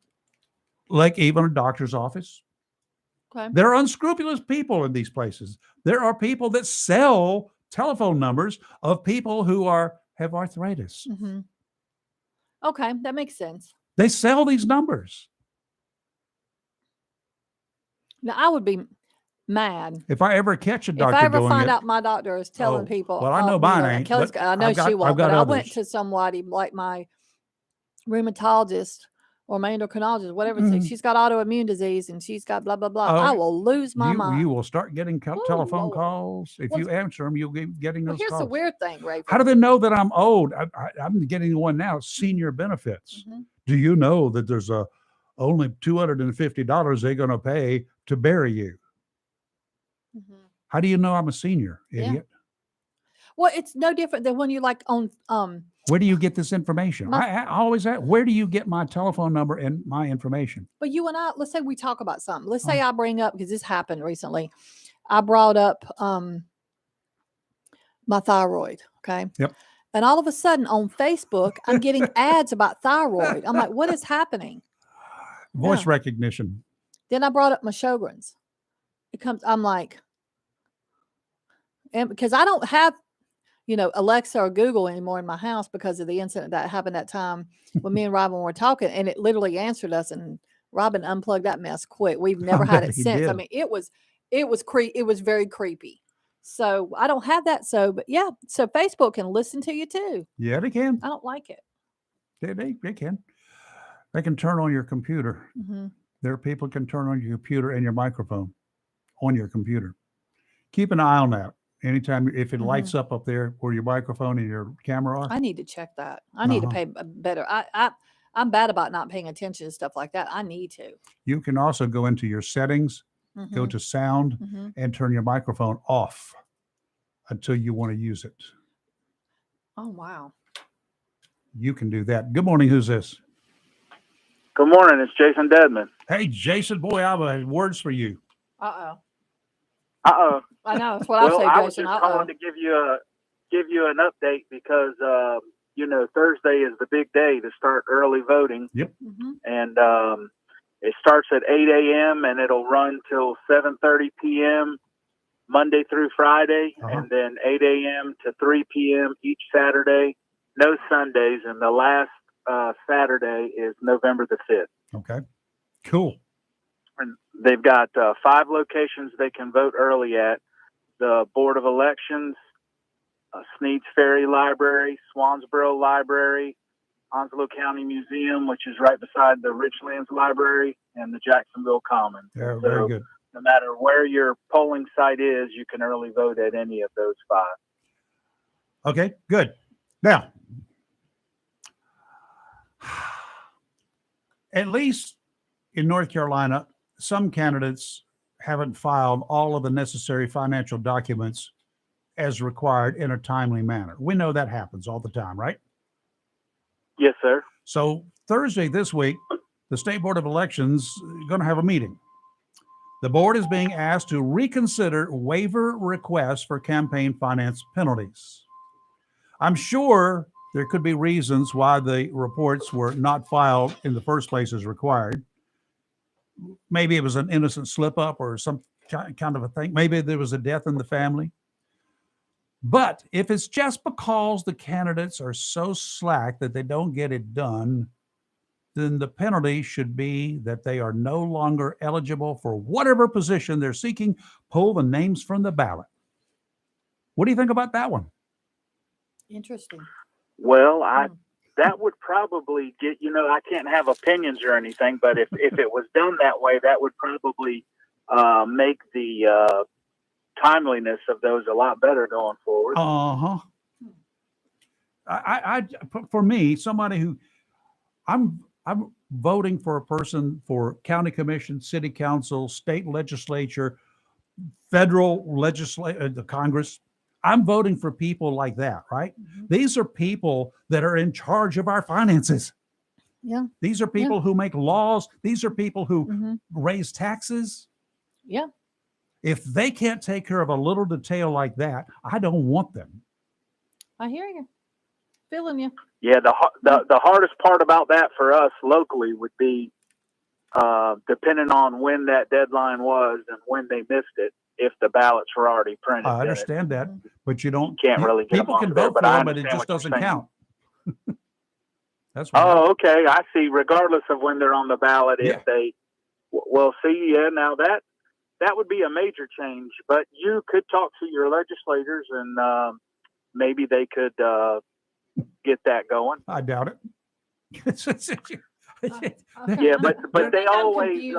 like even a doctor's office, Okay. there are unscrupulous people in these places. There are people that sell telephone numbers of people who have arthritis. Mhm. Okay, that makes sense. They sell these numbers. Now I would be mad If I ever catch a if doctor I ever doing find it, out my doctor is telling Oh, people. well, I know mine ain't, Kelly's, but I know I've got- she I've won't. got But I went others. to somebody like my rheumatologist or my endocrinologist, whatever it is. Mhm. She's got autoimmune disease and she's got blah blah blah. Oh, I will lose my mind. you will start getting Oh, telephone Lord. calls. If Well, you answer them, you'll be getting Well, those here's the calls. weird thing, Raven. How do they know that I'm old? I'm getting one now, senior benefits. Mhm. Do you know that there's only $250 they're going to pay to bury you? Mhm. How do you know I'm a senior, Yeah. idiot? Well, it's no different than when you like on Where do you get this information? I always ask, where do you get my telephone number and my information? But you and I, let's say we talk about something. Let's say I bring up, because this happened recently. I brought up my thyroid. Okay. Yep. And all of a sudden on Facebook, I'm getting ads about thyroid. I'm like, what is happening? Voice Yeah. recognition. Then I brought up my Sjogren's. I'm like, and because I don't have, Alexa or Google anymore in my house because of the incident that happened that time when me and Robin were talking, and it literally answered us, and Robin unplugged that mess quick. We've never had bet it he since. I did. mean, it was very creepy. So I don't have that. But yeah, so Facebook can listen to you too. Yeah, they can. I don't like it. They can. They can turn on your computer. Mm-hmm. There are people who can turn on your computer and your microphone on your computer. Keep an eye on that. Anytime, if it lights up there where your microphone and your camera are. I need to check that. I need to pay better. I'm bad about not paying attention to stuff like that. I need to. You can also go into your settings, go to sound, and turn your microphone off until you want to use it. Oh, wow. You can do that. Good morning. Who's this? Good morning. It's Jason Dedman. Hey, Jason. Boy, I have words for you. Uh-oh. I know. That's what I Well, say, I was Jason. just calling to give you an update because Thursday is the big day to start early voting, Mm-hmm. and it starts at 8 a.m. and it'll run till 7:30 p.m. Monday through Friday, and then 8 a.m. to 3 p.m. each Saturday. No Sundays, and the last Saturday is November the 5th. Okay, cool. And they've got 5 locations they can vote early at: the Board of Elections, Sneads Ferry Library, Swansboro Library, Onslow County Museum, which is right beside the Richlands Library, and the Jacksonville Commons. Yeah, very good. No matter where your polling site is, you can early vote at any of those 5. Okay, good. Now, at least in North Carolina, some candidates haven't filed all of the necessary financial documents as required in a timely manner. We know that happens all the time, right? Yes, sir. So Thursday this week, the State Board of Elections is going to have a meeting. The board is being asked to reconsider waiver requests for campaign finance penalties. I'm sure there could be reasons why the reports were not filed in the first place as required. Maybe it was an innocent slip up or some kind of a thing. Maybe there was a death in the family. But if it's just because the candidates are so slack that they don't get it done, then the penalty should be that they are no longer eligible for whatever position they're seeking. Pull the names from the ballot. What do you think about that one? Interesting. Well, that would probably get, I can't have opinions or anything, but if it was done that way, that would probably make the timeliness of those a lot better going forward. For me, somebody who I'm voting for a person for county commission, city council, state legislature, federal legislature, the Congress. I'm voting for people like that, right? Mm-hmm. These are people that are in charge of our finances. Yeah. These are people who make laws. These are people who raise taxes. Yeah. If they can't take care of a little detail like that, I don't want them. I hear you. Feeling you. Yeah, the hardest part about that for us locally would be depending on when that deadline was and when they missed it, if the ballots were already printed. I understand that, but you can't really get people can vote for them, but it just doesn't count. That's right. Oh, okay. I see. Regardless of when they're on the ballot, if they, now that would be a major change, but you could talk to your legislators and maybe they could get that going. I doubt it. Yeah, but they always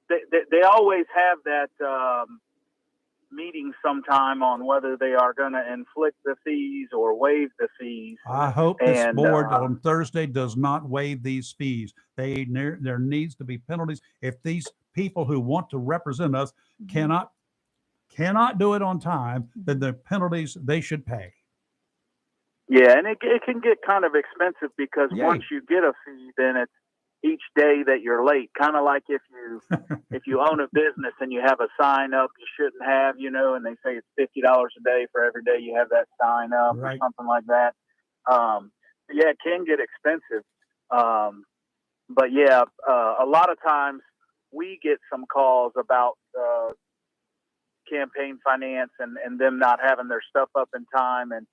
they always have that meeting sometime on whether they are going to inflict the fees or waive the fees. I hope this board on Thursday does not waive these fees. There needs to be penalties. If these people who want to represent us cannot do it on time, then the penalties they should pay. Yeah, and it can get kind of expensive because once you get a fee, then it's each day that you're late. Kind of like if you own a business and you have a sign up you shouldn't have, and they say it's $50 a day for every day you have that sign up or something like that. It can get expensive. But a lot of times we get some calls about campaign finance and them not having their stuff up in time, and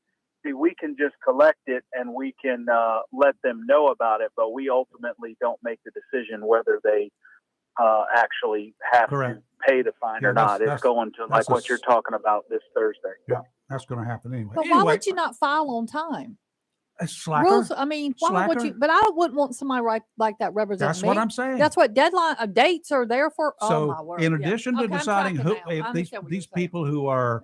we can just collect it and we can let them know about it, but we ultimately don't make the decision whether they actually have to pay the fine or not. It's going to like what you're talking about this Thursday. Yeah, that's going to happen anyway. But why would you not file on time? Slacker. Rules. I mean, why would you? But I wouldn't want somebody like that representing That's me. what I'm saying. That's what deadline dates are there for. So, my word. in addition to deciding who these people who are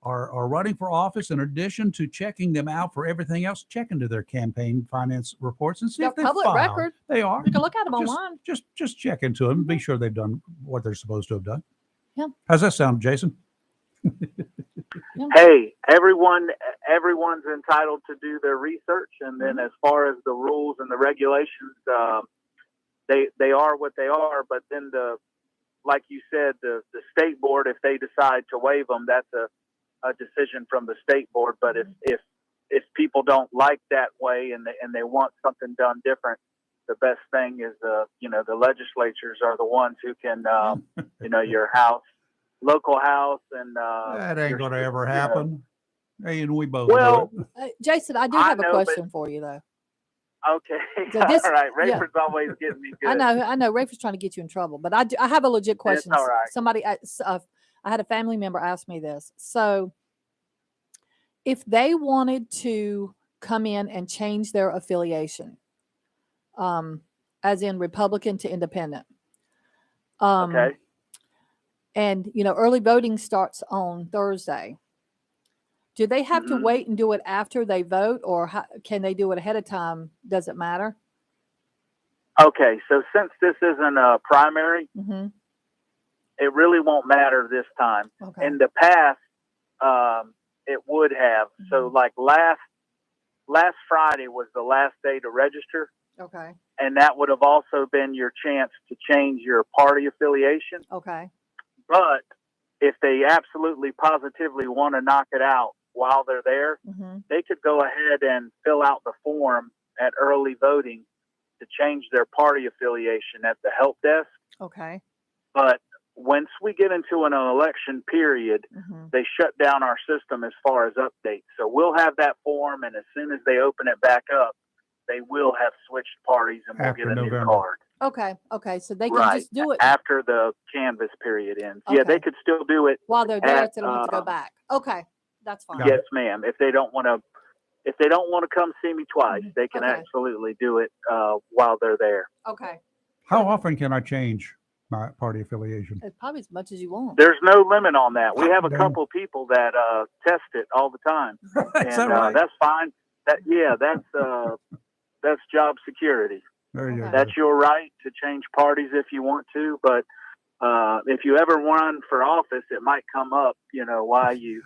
running for office, in addition to checking them out for everything else, check into their campaign finance reports and see if they're public record. They are. You can look at them online. Just check into them. Be sure they've done what they're supposed to have done. Yeah. How's that sound, Jason? Hey, everyone's entitled to do their research, and then as far as the rules and the regulations, they are what they are. But then the like you said, the state board, if they decide to waive them, that's a decision from the state board. But if people don't like that way and they want something done different, the best thing is the legislatures are the ones who can your local house and That ain't gonna ever happen. Hey, and we both well, do it. Jason, I do have a question for you though. Okay, So this, all right. Rayford's always getting me good. I know. Rayford's trying to get you in trouble, but I have a legit question. It's all right. Somebody, I had a family member ask me this. So, if they wanted to come in and change their affiliation, as in Republican to Independent, Okay. and early voting starts on Thursday. Do they have to wait and do it after they vote, or can they do it ahead of time? Does it matter? Okay, so since this isn't a primary, it really won't matter this time. Okay. In the past, it would have. So, like last Friday was the last day to register. Okay. And that would have also been your chance to change your party affiliation. Okay. But if they absolutely positively want to knock it out while they're there, they could go ahead and fill out the form at early voting to change their party affiliation at the help desk. Okay. But once we get into an election period, they shut down our system as far as updates. So we'll have that form, and as soon as they open it back up, they will have switched parties, and we'll get a new card. Okay. So they can just do it after the canvas period ends. Okay. Yeah, they could still do it while they're there. They don't have to go back. Okay, that's fine. Yes, ma'am. If they don't want to come see me twice, they can absolutely do it while they're there. Okay. How often can I change my party affiliation? Probably as much as you want. There's no limit on that. We have a couple people that test it all the time, and that's fine. That's job security. There you go. That's your right to change parties if you want to, but if you ever run for office, it might come up, why you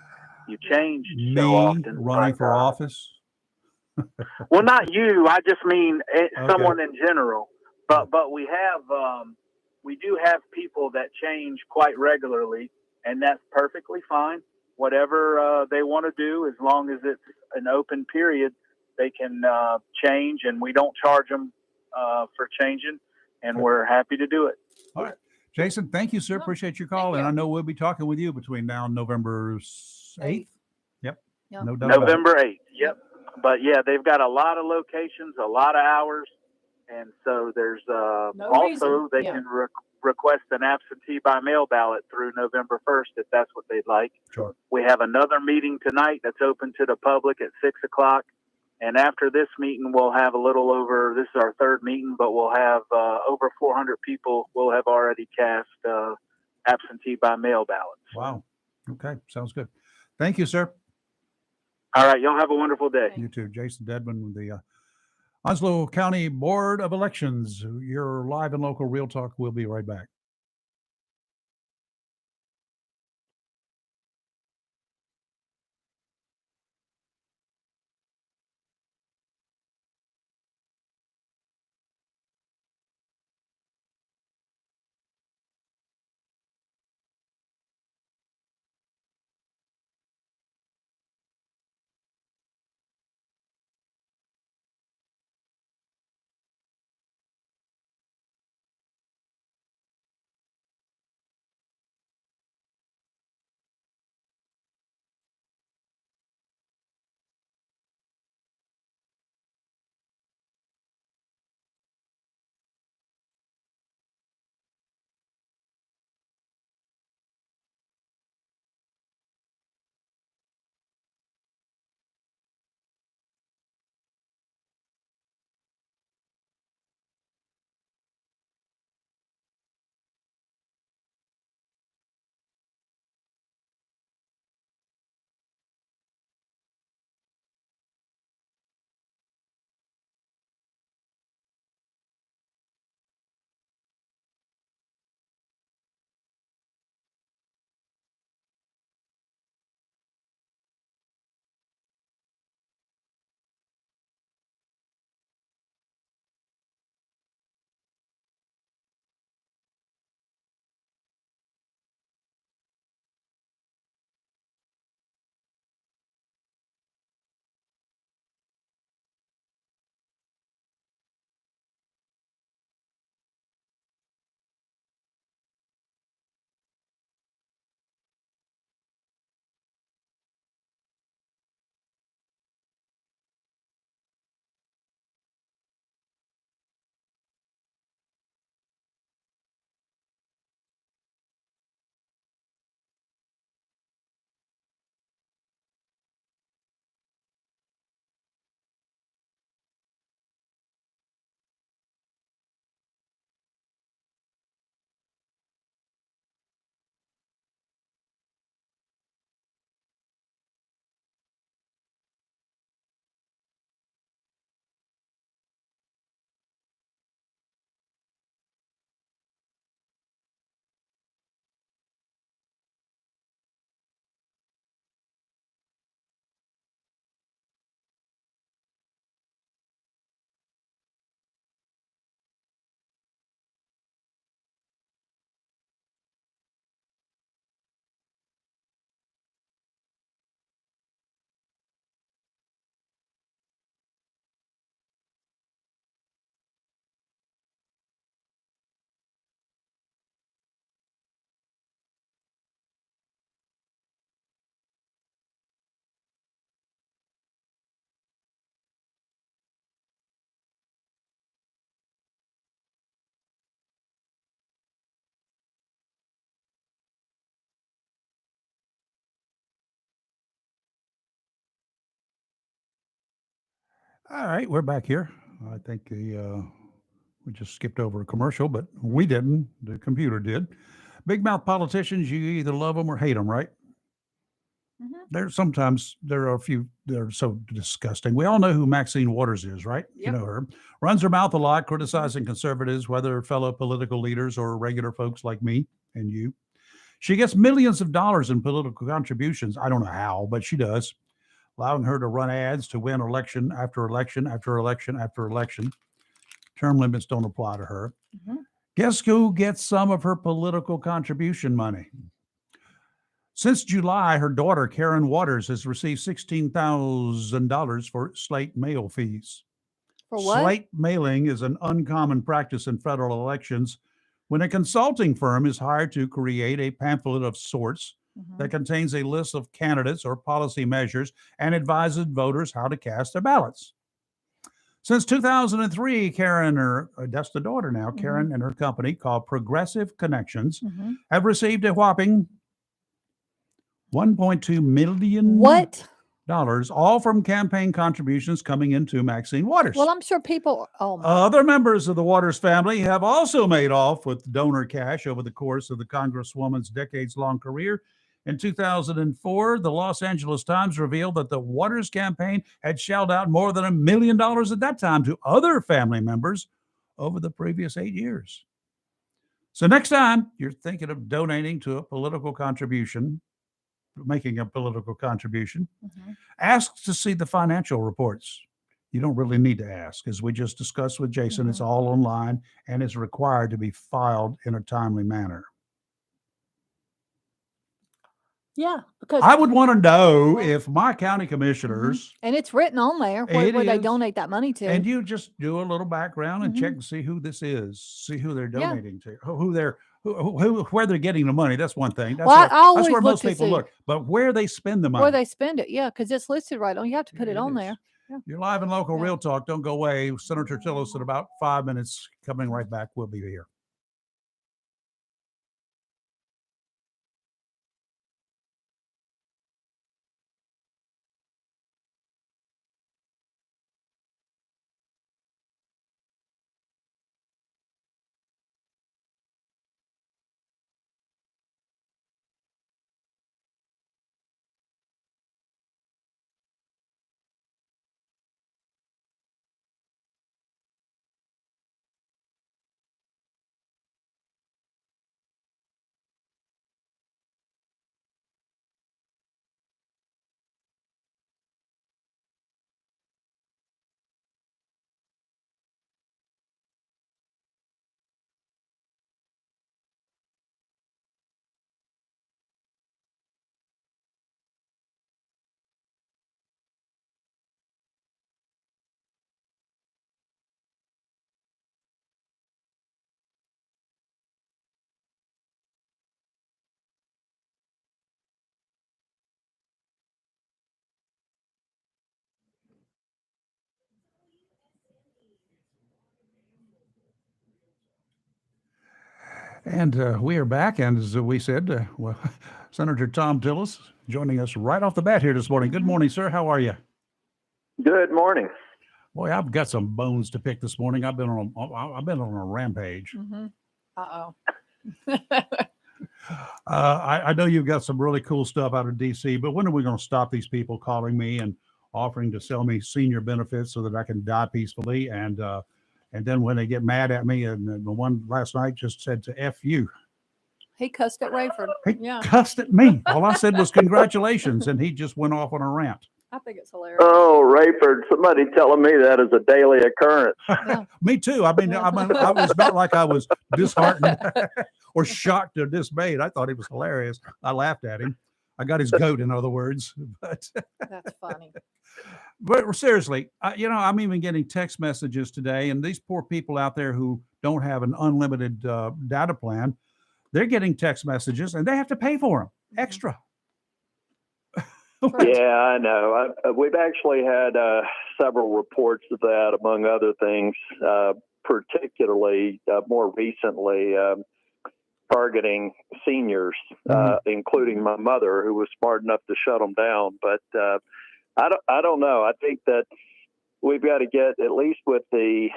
changed so often. Running for office? Well, not you. I just mean someone in general. But we do have people that change quite regularly, and that's perfectly fine. Whatever they want to do, as long as it's an open period, they can change, and we don't charge them for changing, and we're happy to do it. All right. Jason, thank you, sir. Appreciate your call. And I know we'll be talking with you between now and November 8th. Yep. No doubt November 8th. Yep. But yeah, they've got a lot of locations, a lot of hours. And so there's they can request an absentee by mail ballot through November 1st if that's what they'd like. Sure. We have another meeting tonight that's open to the public at 6:00. And after this meeting, we'll have this is our third meeting, but we'll have over 400 people will have already cast absentee by mail ballots. Wow. Okay. Sounds good. Thank you, sir. All right. Y'all have a wonderful day. You too. Jason Dedman with the Onslow County Board of Elections. Your live and local Real Talk. We'll be right back. All right, we're back here. I think we just skipped over a commercial, but we didn't. The computer did. Big mouth politicians, you either love them or hate them, right? There are a few that are so disgusting. We all know who Maxine Waters is, right? You know her. Runs her mouth a lot, criticizing conservatives, whether fellow political leaders or regular folks like me and you. She gets millions of dollars in political contributions. I don't know how, but she does, allowing her to run ads to win election after election after election after election. Term limits don't apply to her. Guess who gets some of her political contribution money? Since July, her daughter, Karen Waters, has received $16,000 for slate mail fees. For what? Slate mailing is an uncommon practice in federal elections when a consulting firm is hired to create a pamphlet of sorts that contains a list of candidates or policy measures and advises voters how to cast their ballots. Since 2003, that's the daughter now, Karen and her company called Progressive Connections have received a whopping $1.2 million all from campaign contributions coming into Maxine Waters. Well, I'm sure people. Oh, my. Other members of the Waters family have also made off with donor cash over the course of the Congresswoman's decades-long career. In 2004, the Los Angeles Times revealed that the Waters campaign had shelled out more than $1 million at that time to other family members over the previous 8 years. So next time you're thinking of donating to a political contribution, making a political contribution, ask to see the financial reports. You don't really need to ask. As we just discussed with Jason, it's all online and is required to be filed in a timely manner. Yeah, because I would want to know if my county commissioners, and it's written on there where they donate that money to. and you just do a little background and check and see who this is, see who they're donating to, where they're getting the money. That's one thing. That's, that's where most people look. But where they spend the money. Where they spend it, because it's listed right on. You have to put it on there. Yeah. You're live and local Real Talk. Don't go away. Senator Tillis in about 5 minutes. Coming right back. We'll be here. And we are back. And as we said, Senator Tom Tillis joining us right off the bat here this morning. Good morning, sir. How are you? Good morning. Boy, I've got some bones to pick this morning. I've been on a rampage. I know you've got some really cool stuff out of D.C., but when are we going to stop these people calling me and offering to sell me senior benefits so that I can die peacefully? And then when they get mad at me, and the one last night just said to F you. He cussed at Rayford. He cussed at me. All I said was congratulations, and he just went off on a rant. I think it's hilarious. Oh, Rayford, somebody telling me that is a daily occurrence. Me too. I mean, I was not like I was disheartened or shocked or dismayed. I thought he was hilarious. I laughed at him. I got his goat, in other words. But that's funny. But seriously, I'm even getting text messages today, and these poor people out there who don't have an unlimited data plan, they're getting text messages, and they have to pay for them extra. Yeah, I know. We've actually had several reports of that, among other things, particularly more recently targeting seniors, including my mother, who was smart enough to shut them down. But I don't know. I think that we've got to get, at least with the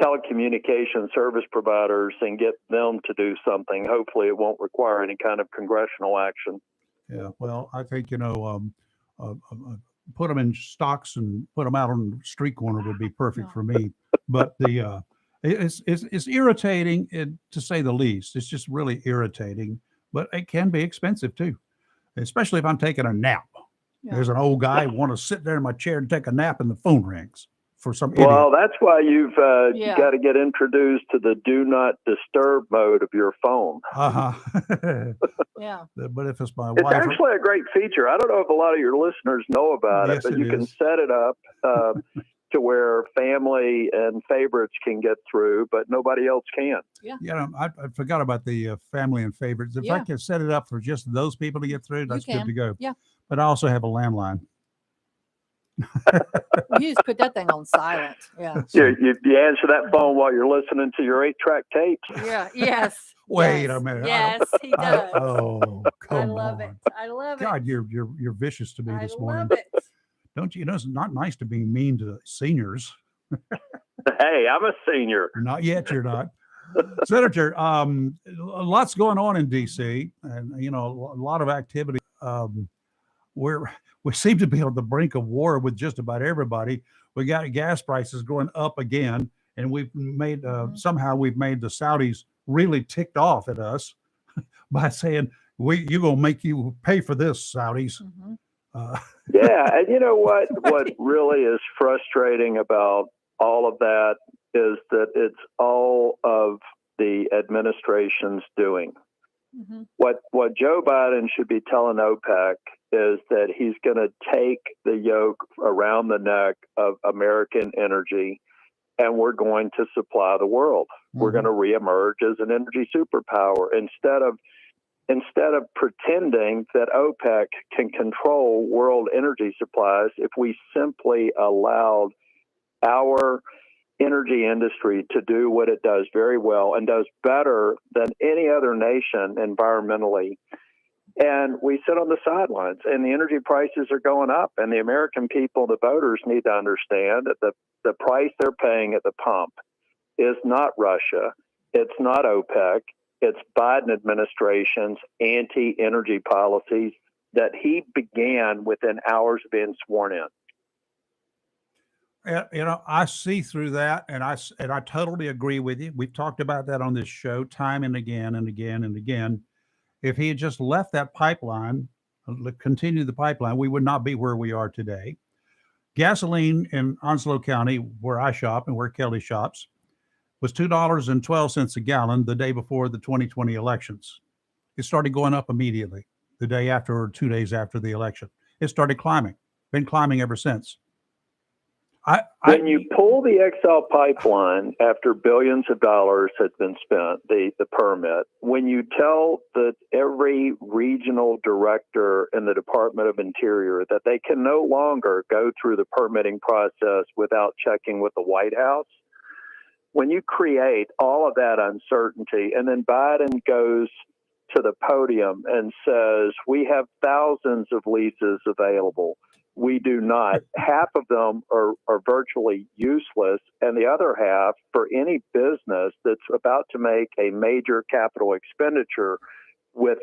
telecommunication service providers, and get them to do something. Hopefully it won't require any kind of congressional action. Yeah, well, I think, put them in stocks and put them out on the street corner would be perfect for me. But it's irritating, to say the least. It's just really irritating, but it can be expensive too, especially if I'm taking a nap. Yeah. There's an old guy want to sit there in my chair and take a nap, and the phone rings for some idiot. Well, that's why you've got to get introduced to the do not disturb mode of your phone. Yeah. But if it's my wife, it's actually a great feature. I don't know if a lot of your listeners know about it, but you can set it up to where family and favorites can get through, but nobody else can. Yeah. I forgot about the family and favorites. If I can set it up for just those people to get through, that's good to go. Yeah. But I also have a landline. You just put that thing on silent. Yeah. You answer that phone while you're listening to your 8-track tapes. Yeah. Yes. Wait a minute. Yes, he does. Come I love on. it. I love it. God, you're vicious to me this morning. I love it. Don't you know it's not nice to be mean to seniors? Hey, I'm a senior. Not yet, you're not. Senator, lots going on in DC, and a lot of activity. We seem to be on the brink of war with just about everybody. We got gas prices going up again, and we've made somehow we've made the Saudis really ticked off at us by saying you're gonna make you pay for this, Saudis. Yeah, and you know what really is frustrating about all of that is that it's all of the administration's doing. What Joe Biden should be telling OPEC is that he's going to take the yoke around the neck of American energy, and we're going to supply the world. We're going to reemerge as an energy superpower instead of pretending that OPEC can control world energy supplies. If we simply allowed our energy industry to do what it does very well and does better than any other nation environmentally, and we sit on the sidelines, and the energy prices are going up, and the American people, the voters, need to understand that the price they're paying at the pump is not Russia, it's not OPEC, it's Biden administration's anti-energy policies that he began within hours of being sworn in. I see through that, and I totally agree with you. We've talked about that on this show time and again and again and again. If he had just left that pipeline, continued the pipeline, we would not be where we are today. Gasoline in Onslow County, where I shop and where Kelly shops, was $2.12 a gallon the day before the 2020 elections. It started going up immediately the day after or 2 days after the election. It started climbing, been climbing ever since. When you pull the XL pipeline after billions of dollars had been spent, the permit, when you tell that every regional director in the Department of Interior that they can no longer go through the permitting process without checking with the White House, when you create all of that uncertainty, and then Biden goes to the podium and says, we have thousands of leases available. We do not. Half of them are virtually useless, and the other half, for any business that's about to make a major capital expenditure, with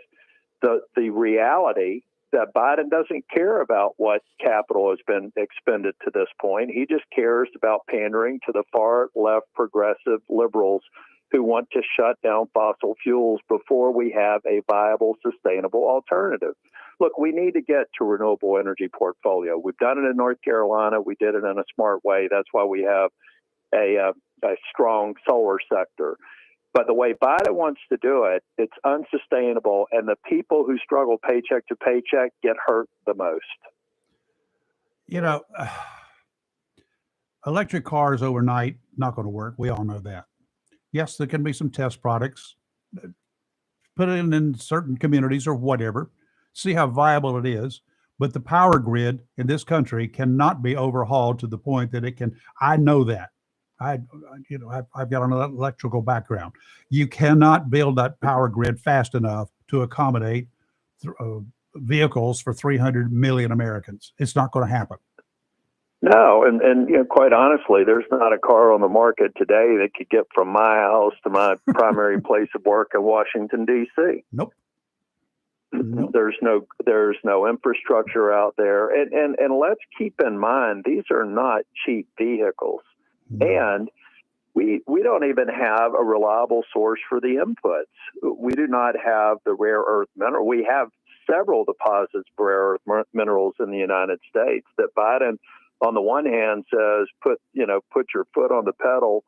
the reality that Biden doesn't care about what capital has been expended to this point. He just cares about pandering to the far left progressive liberals who want to shut down fossil fuels before we have a viable, sustainable alternative. Look, we need to get to renewable energy portfolio. We've done it in North Carolina. We did it in a smart way. That's why we have a strong solar sector. But the way Biden wants to do it, it's unsustainable, and the people who struggle paycheck to paycheck get hurt the most. Electric cars overnight, not going to work. We all know that. Yes, there can be some test products. Put it in certain communities or whatever. See how viable it is. But the power grid in this country cannot be overhauled to the point that it can. I know that. I've got an electrical background. You cannot build that power grid fast enough to accommodate vehicles for 300 million Americans. It's not going to happen. No, and quite honestly, there's not a car on the market today that could get from my house to my primary place of work in Washington, D.C. Nope. There's no infrastructure out there, and let's keep in mind these are not cheap vehicles, and we don't even have a reliable source for the inputs. We do not have the rare earth mineral. We have several deposits of rare earth minerals in the United States that Biden, on the one hand, says put your foot on the pedal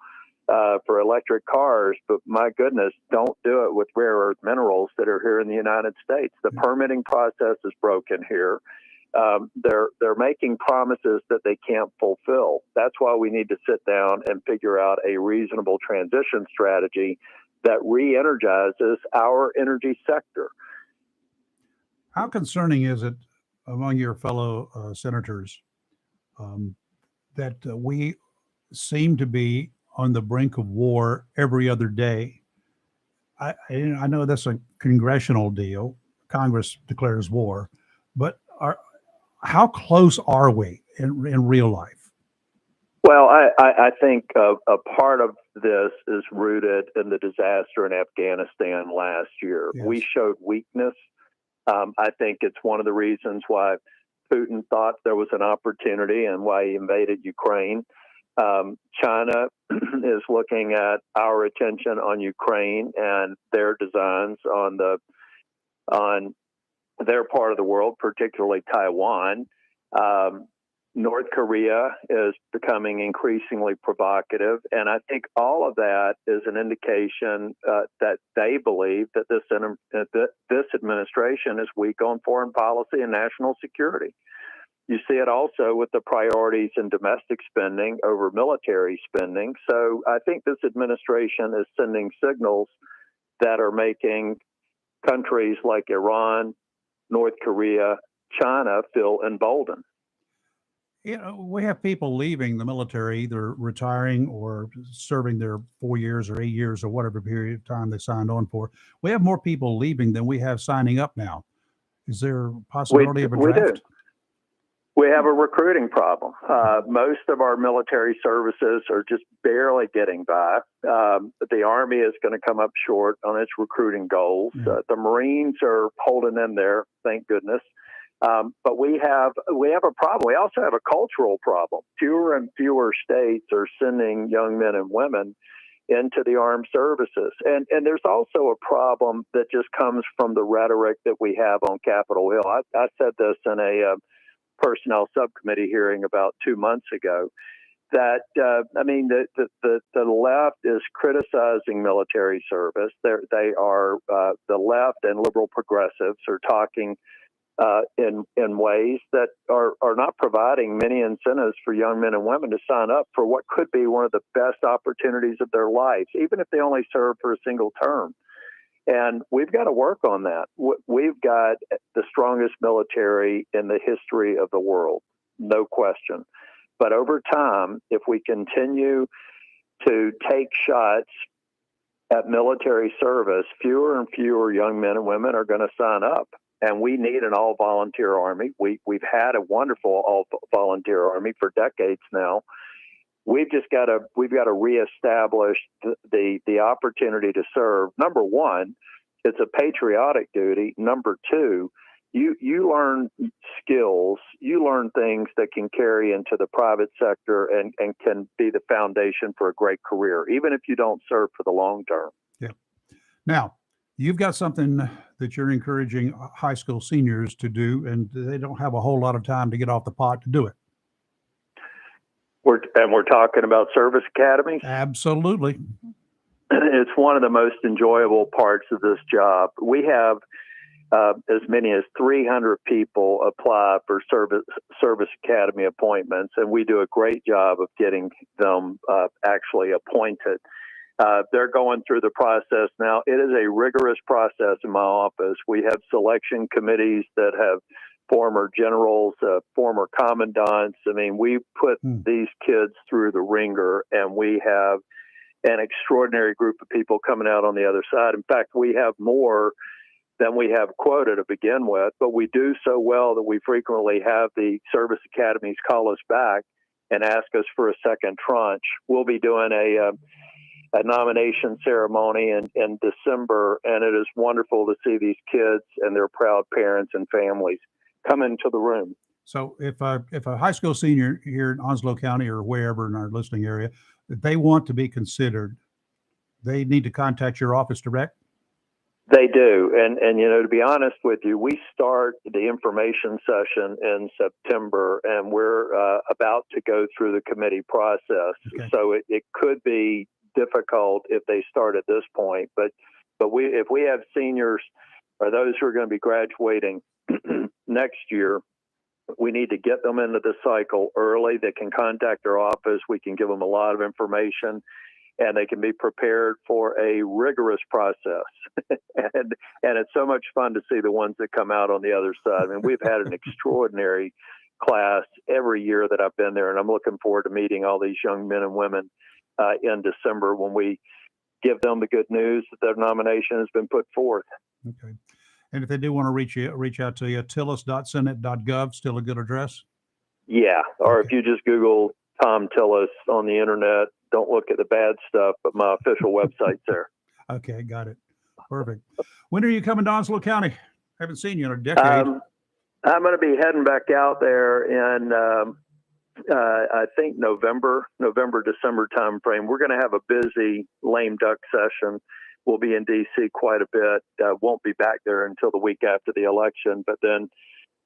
for electric cars, but my goodness, don't do it with rare earth minerals that are here in the United States. The permitting process is broken here. They're making promises that they can't fulfill. That's why we need to sit down and figure out a reasonable transition strategy that re-energizes our energy sector. How concerning is it among your fellow senators that we seem to be on the brink of war every other day? I know that's a congressional deal. Congress declares war, but how close are we in real life? Well, I think a part of this is rooted in the disaster in Afghanistan last year. Yes. We showed weakness. I think it's one of the reasons why Putin thought there was an opportunity and why he invaded Ukraine. China is looking at our attention on Ukraine and their designs on their part of the world, particularly Taiwan. North Korea is becoming increasingly provocative, and I think all of that is an indication that they believe that this administration is weak on foreign policy and national security. You see it also with the priorities in domestic spending over military spending. So I think this administration is sending signals that are making countries like Iran, North Korea, China feel emboldened. We have people leaving the military, either retiring or serving their 4 years or 8 years or whatever period of time they signed on for. We have more people leaving than we have signing up now. Is there a possibility of a draft? We do. We have a recruiting problem. Most of our military services are just barely getting by. The Army is going to come up short on its recruiting goals. The Marines are holding in there, thank goodness. But we have a problem. We also have a cultural problem. Fewer and fewer states are sending young men and women into the armed services. And there's also a problem that just comes from the rhetoric that we have on Capitol Hill. I said this in a personnel subcommittee hearing about 2 months ago, that the left is criticizing military service. They are the left and liberal progressives are talking in ways that are not providing many incentives for young men and women to sign up for what could be one of the best opportunities of their lives, even if they only serve for a single term. And we've got to work on that. We've got the strongest military in the history of the world, no question. But over time, if we continue to take shots at military service, fewer and fewer young men and women are going to sign up. And we need an all-volunteer Army. We've had a wonderful all-volunteer Army for decades now. We've got to reestablish the opportunity to serve. Number one, it's a patriotic duty. Number two, you learn skills, you learn things that can carry into the private sector and can be the foundation for a great career, even if you don't serve for the long term. Yeah. Now, you've got something that you're encouraging high school seniors to do, and they don't have a whole lot of time to get off the pot to do it. We're talking about service academies? Absolutely. It's one of the most enjoyable parts of this job. We have as many as 300 people apply for service academy appointments, and we do a great job of getting them actually appointed. They're going through the process now. It is a rigorous process in my office. We have selection committees that have former generals, former commandants. I mean, we put these kids through the ringer, and we have an extraordinary group of people coming out on the other side. In fact, we have more than we have quota to begin with, but we do so well that we frequently have the service academies call us back and ask us for a second tranche. We'll be doing a nomination ceremony in December, and it is wonderful to see these kids and their proud parents and families come into the room. So if a high school senior here in Onslow County or wherever in our listening area, if they want to be considered, they need to contact your office direct? They do. And to be honest with you, we start the information session in September, and we're about to go through the committee process. Okay. So it could be difficult if they start at this point. But if we have seniors or those who are going to be graduating next year, we need to get them into the cycle early. They can contact our office. We can give them a lot of information, and they can be prepared for a rigorous process. and it's so much fun to see the ones that come out on the other side. I mean, we've had an extraordinary class every year that I've been there, and I'm looking forward to meeting all these young men and women in December when we give them the good news that their nomination has been put forth. Okay. And if they do want to reach out to you, tillis.senate.gov, still a good address? Yeah. Or if you just Google Tom Tillis on the internet, don't look at the bad stuff, but my official website's there. Okay, got it. Perfect. When are you coming to Onslow County? Haven't seen you in a decade. I'm going to be heading back out there in, I think November, December timeframe. We're going to have a busy lame duck session. We'll be in D.C. quite a bit. Won't be back there until the week after the election, but then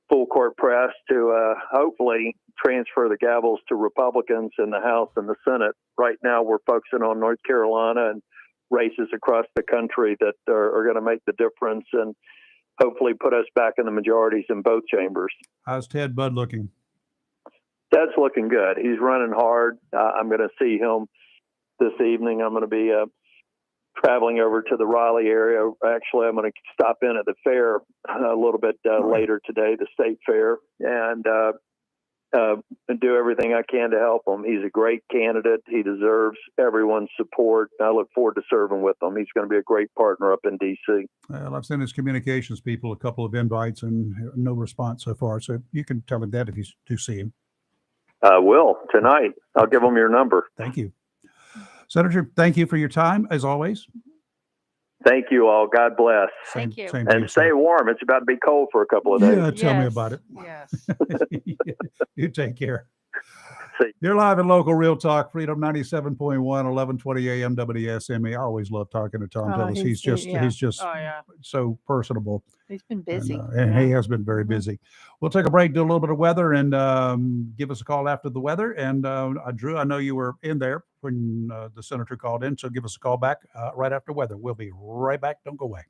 full court press to hopefully transfer the gavels to Republicans in the House and the Senate. Right now, we're focusing on North Carolina and races across the country that are going to make the difference and hopefully put us back in the majorities in both chambers. How's Ted Budd looking? Ted's looking good. He's running hard. I'm going to see him this evening. I'm going to be traveling over to the Raleigh area. Actually, I'm going to stop in at the fair a little bit later today, the state fair, and do everything I can to help him. He's a great candidate. He deserves everyone's support. I look forward to serving with him. He's going to be a great partner up in D.C. Well, I've sent his communications people a couple of invites and no response so far. So you can tell him that if you do see him. I will tonight. I'll give him your number. Thank you. Senator, thank you for your time, as always. Thank you all. God bless. Thank you. And stay warm. It's about to be cold for a couple of days. Yeah, tell me about it. Yes. You take care. See. You're live in local Real Talk, Freedom 97.1, 1120 AM WSME. I always love talking to Tom Tillis. He's just so personable. He's been busy. And he has been very busy. We'll take a break, do a little bit of weather, and give us a call after the weather. And Drew, I know you were in there when the senator called in, so give us a call back right after weather. We'll be right back. Don't go away.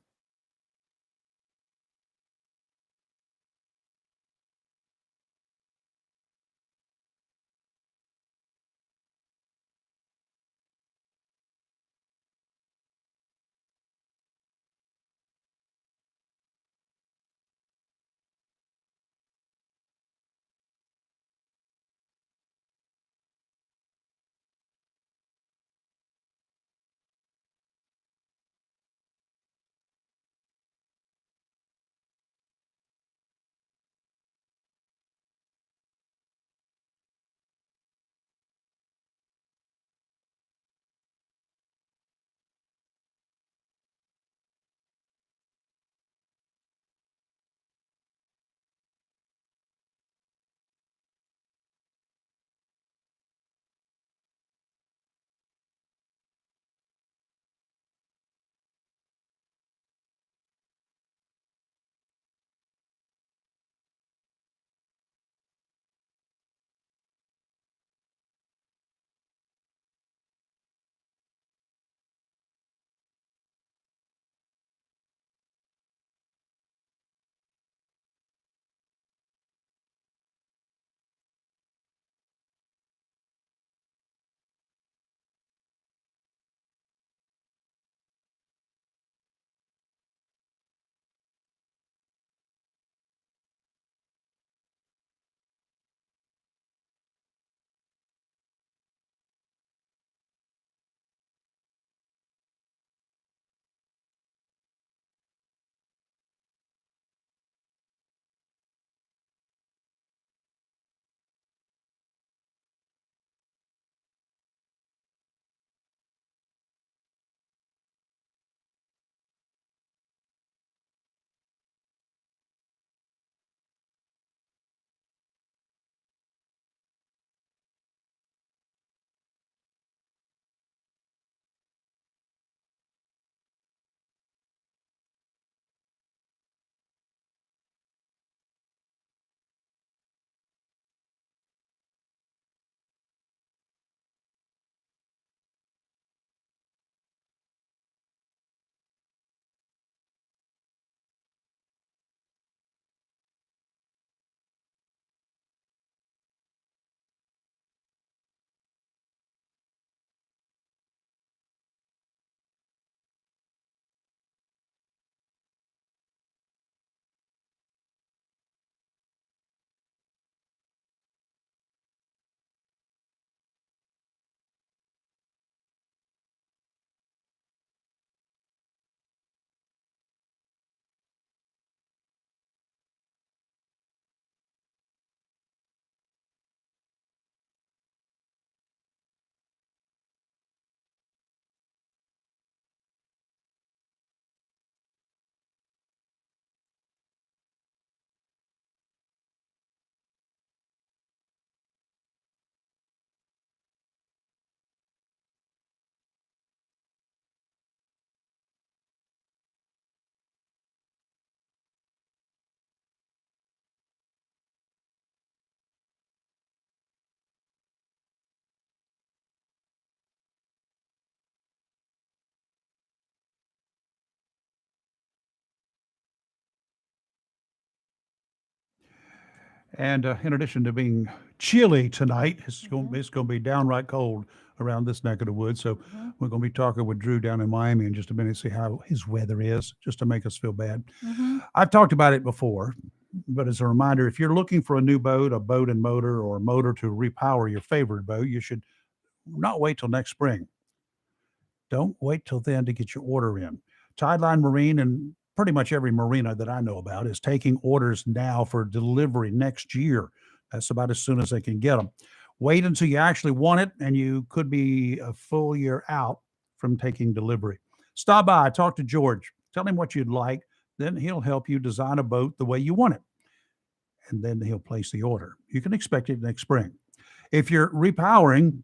And in addition to being chilly tonight, it's going to be downright cold around this neck of the woods. So we're going to be talking with Drew down in Miami in just a minute, see how his weather is, just to make us feel bad. I've talked about it before, but as a reminder, if you're looking for a new boat, a boat and motor, or a motor to repower your favorite boat, you should not wait till next spring. Don't wait till then to get your order in. Tideline Marine and pretty much every marina that I know about is taking orders now for delivery next year. That's about as soon as they can get them. Wait until you actually want it, and you could be a full year out from taking delivery. Stop by, talk to George, tell him what you'd like, then he'll help you design a boat the way you want it. And then he'll place the order. You can expect it next spring. If you're repowering,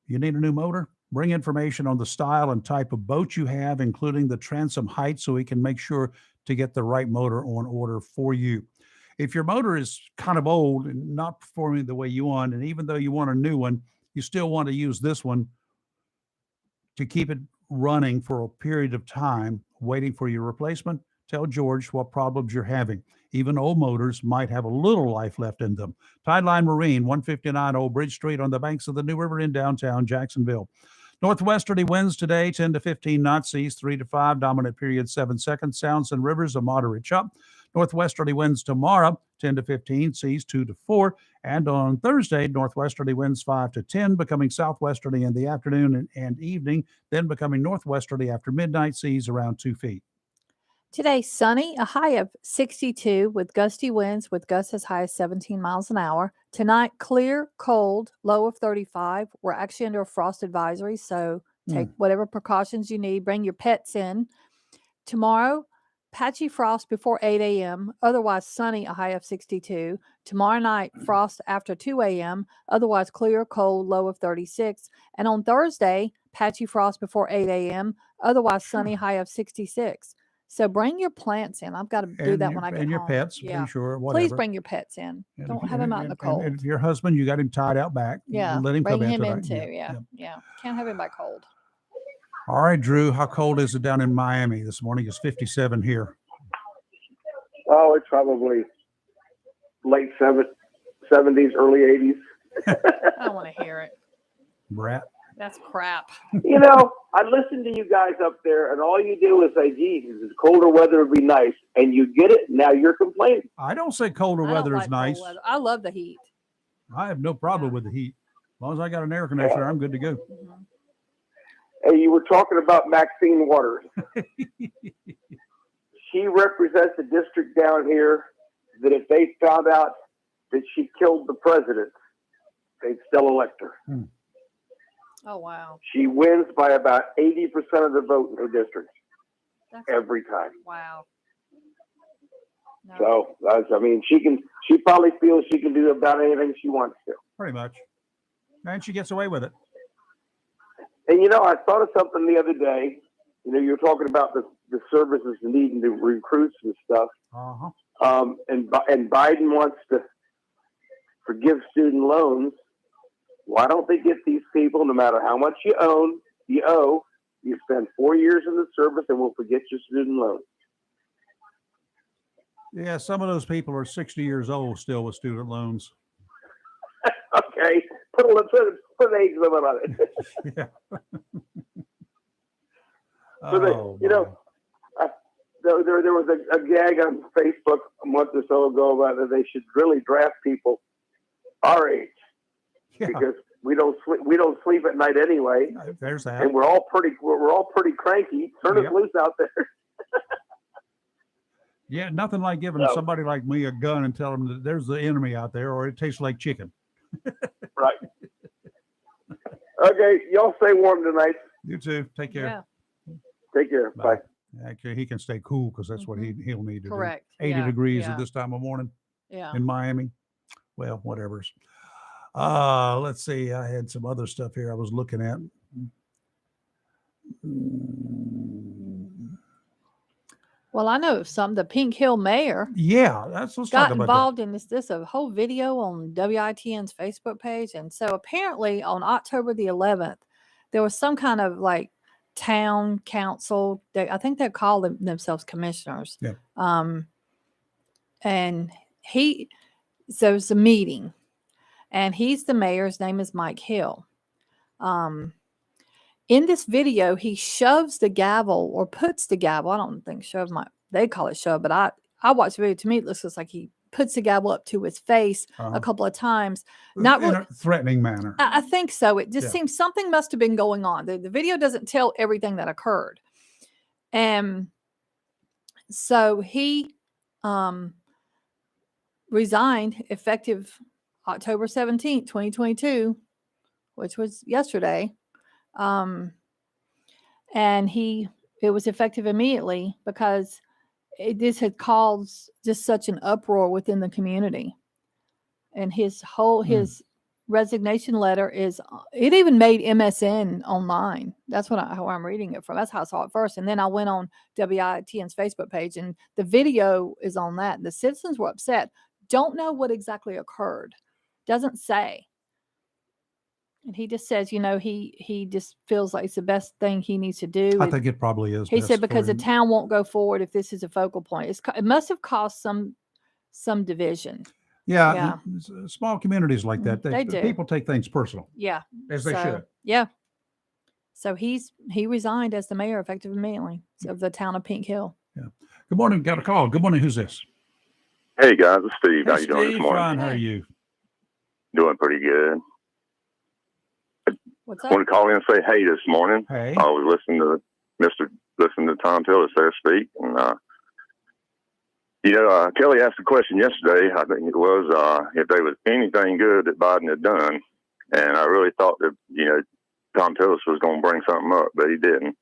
you need a new motor, bring information on the style and type of boat you have, including the transom height, so we can make sure to get the right motor on order for you. If your motor is kind of old and not performing the way you want, and even though you want a new one, you still want to use this one to keep it running for a period of time, waiting for your replacement, tell George what problems you're having. Even old motors might have a little life left in them. Tideline Marine, 159 Old Bridge Street on the banks of the New River in downtown Jacksonville. Northwesterly winds today, 10 to 15 knots, seas 3 to 5, dominant period 7 seconds, sounds and rivers a moderate chop. Northwesterly winds tomorrow, 10 to 15, seas 2 to 4. And on Thursday, northwesterly winds 5 to 10, becoming southwesterly in the afternoon and evening, then becoming northwesterly after midnight, seas around 2 feet. Today, sunny, a high of 62 with gusty winds with gusts as high as 17 miles an hour. Tonight, clear, cold, low of 35. We're actually under a frost advisory, so take whatever precautions you need. Bring your pets in. Tomorrow, patchy frost before 8 a.m., otherwise sunny, a high of 62. Tomorrow night, frost after 2 a.m., otherwise clear, cold, low of 36. And on Thursday, patchy frost before 8 a.m., otherwise sunny, high of 66. So bring your plants in. I've got to do that when I get home. And your pets, be sure, whatever. Please bring your pets in. Don't have them out in the cold. And if your husband, you got him tied out back. Yeah, let him bring come him in in too. Yeah. Can't have him by cold. All right, Drew, how cold is it down in Miami this morning? It's 57 here. Oh, it's probably late 70s, early 80s. I don't want to hear it. Brat. That's crap. You know, I listen to you guys up there, and all you do is say, geez, colder weather would be nice. And you get it, now you're complaining. I don't say colder weather is nice. I love the heat. I have no problem with the heat. As long as I got an air conditioner, I'm good to go. Hey, you were talking about Maxine Waters. She represents a district down here that if they found out that she killed the president, they'd still elect her. Oh, wow. She wins by about 80% of the vote in her district. Every time. Wow. No. So, I mean, she probably feels she can do about anything she wants to. Pretty much. And she gets away with it. And, you know, I thought of something the other day. You know, you were talking about the services needing to recruits and stuff. And Biden wants to forgive student loans. Why don't they get these people, no matter how much you owe, you spend 4 years in the service and we'll forget your student loans. Yeah, some of those people are 60 years old still with student loans. Okay, put an age limit on it. Yeah. So you know, there was a gag on Facebook a month or so ago about that they should really draft people our age because we don't sleep at night anyway. There's that. And we're all pretty cranky. Turn us loose out there. Yeah, nothing like giving somebody like me a gun and telling them that there's the enemy out there, or it tastes like chicken. Right. Okay, y'all stay warm tonight. You too. Take care. Yeah. Take care. Bye. Actually, he can stay cool because that's what he'll need to Correct. do. 80 degrees at this time of morning. Yeah. In Miami. Well, whatever's. Let's see. I had some other stuff here I was looking at. Well, I know the Pink Hill mayor. Yeah, let's got talk about involved in this a whole video on WITN's Facebook page, and so apparently on October the 11th, there was some kind of like town council. I think they call themselves commissioners. Yeah. And So it's a meeting, and he's the mayor. His name is Mike Hill. In this video, he shoves the gavel or puts the gavel. I don't think shove they call it shove, but I watched the video. To me, it looks like he puts the gavel up to his face a couple of times. Not in a threatening manner. I think so. It just seems something must have been going on. The video doesn't tell everything that occurred. And so he resigned effective October 17th, 2022, which was yesterday. And it was effective immediately because this had caused just such an uproar within the community. And his resignation letter it even made MSN online. That's how I'm reading it from. That's how I saw it first. And then I went on WITN's Facebook page, and the video is on that. The citizens were upset. Don't know what exactly occurred. Doesn't say. And he just says, he just feels like it's the best thing he needs to do. I think it probably is. He said because the town won't go forward if this is a focal point. It must have caused some division. Yeah. Small communities like that, they do. People take things personal. Yeah. As they should. Yeah. So he resigned as the mayor effective immediately of the town of Pink Hill. Yeah. Good morning. Got a call. Good morning. Who's this? Hey guys, it's Steve. Hey, How you doing this morning? Fine. How are you? Doing pretty good. What's up? I want to call in and say hey this morning. Hey. I was listening to Tom Tillis there speak, and Kelly asked a question yesterday. I think it was if there was anything good that Biden had done, and I really thought that Tom Tillis was going to bring something up, but he didn't.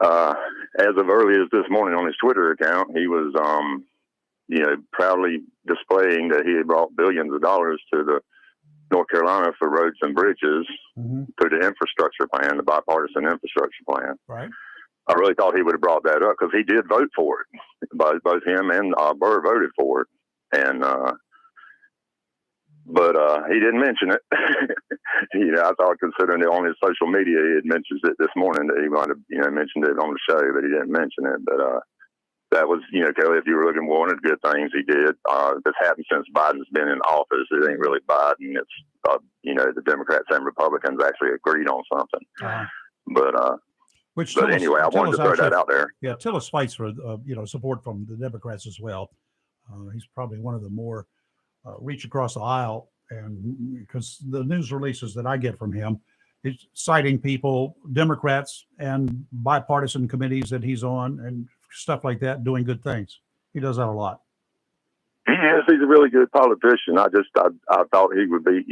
As of early as this morning on his Twitter account, he was proudly displaying that he had brought billions of dollars to the North Carolina for roads and bridges through the infrastructure plan, the bipartisan infrastructure plan. Right. I really thought he would have brought that up because he did vote for it. Both him and Burr voted for it, and but he didn't mention it. I thought, considering it on his social media, he had mentioned it this morning that he might have mentioned it on the show, but he didn't mention it. But that was, Kelly, if you were looking for one of the good things he did, this happened since Biden's been in office. It ain't really Biden. It's, the Democrats and Republicans actually agreed on something. But anyway, I wanted to throw that out there. Yeah, Tillis fights for, support from the Democrats as well. He's probably one of the more reach across the aisle, and because the news releases that I get from him, he's citing people, Democrats and bipartisan committees that he's on and stuff like that, doing good things. He does that a lot. Yes, he's a really good politician. I thought he would be,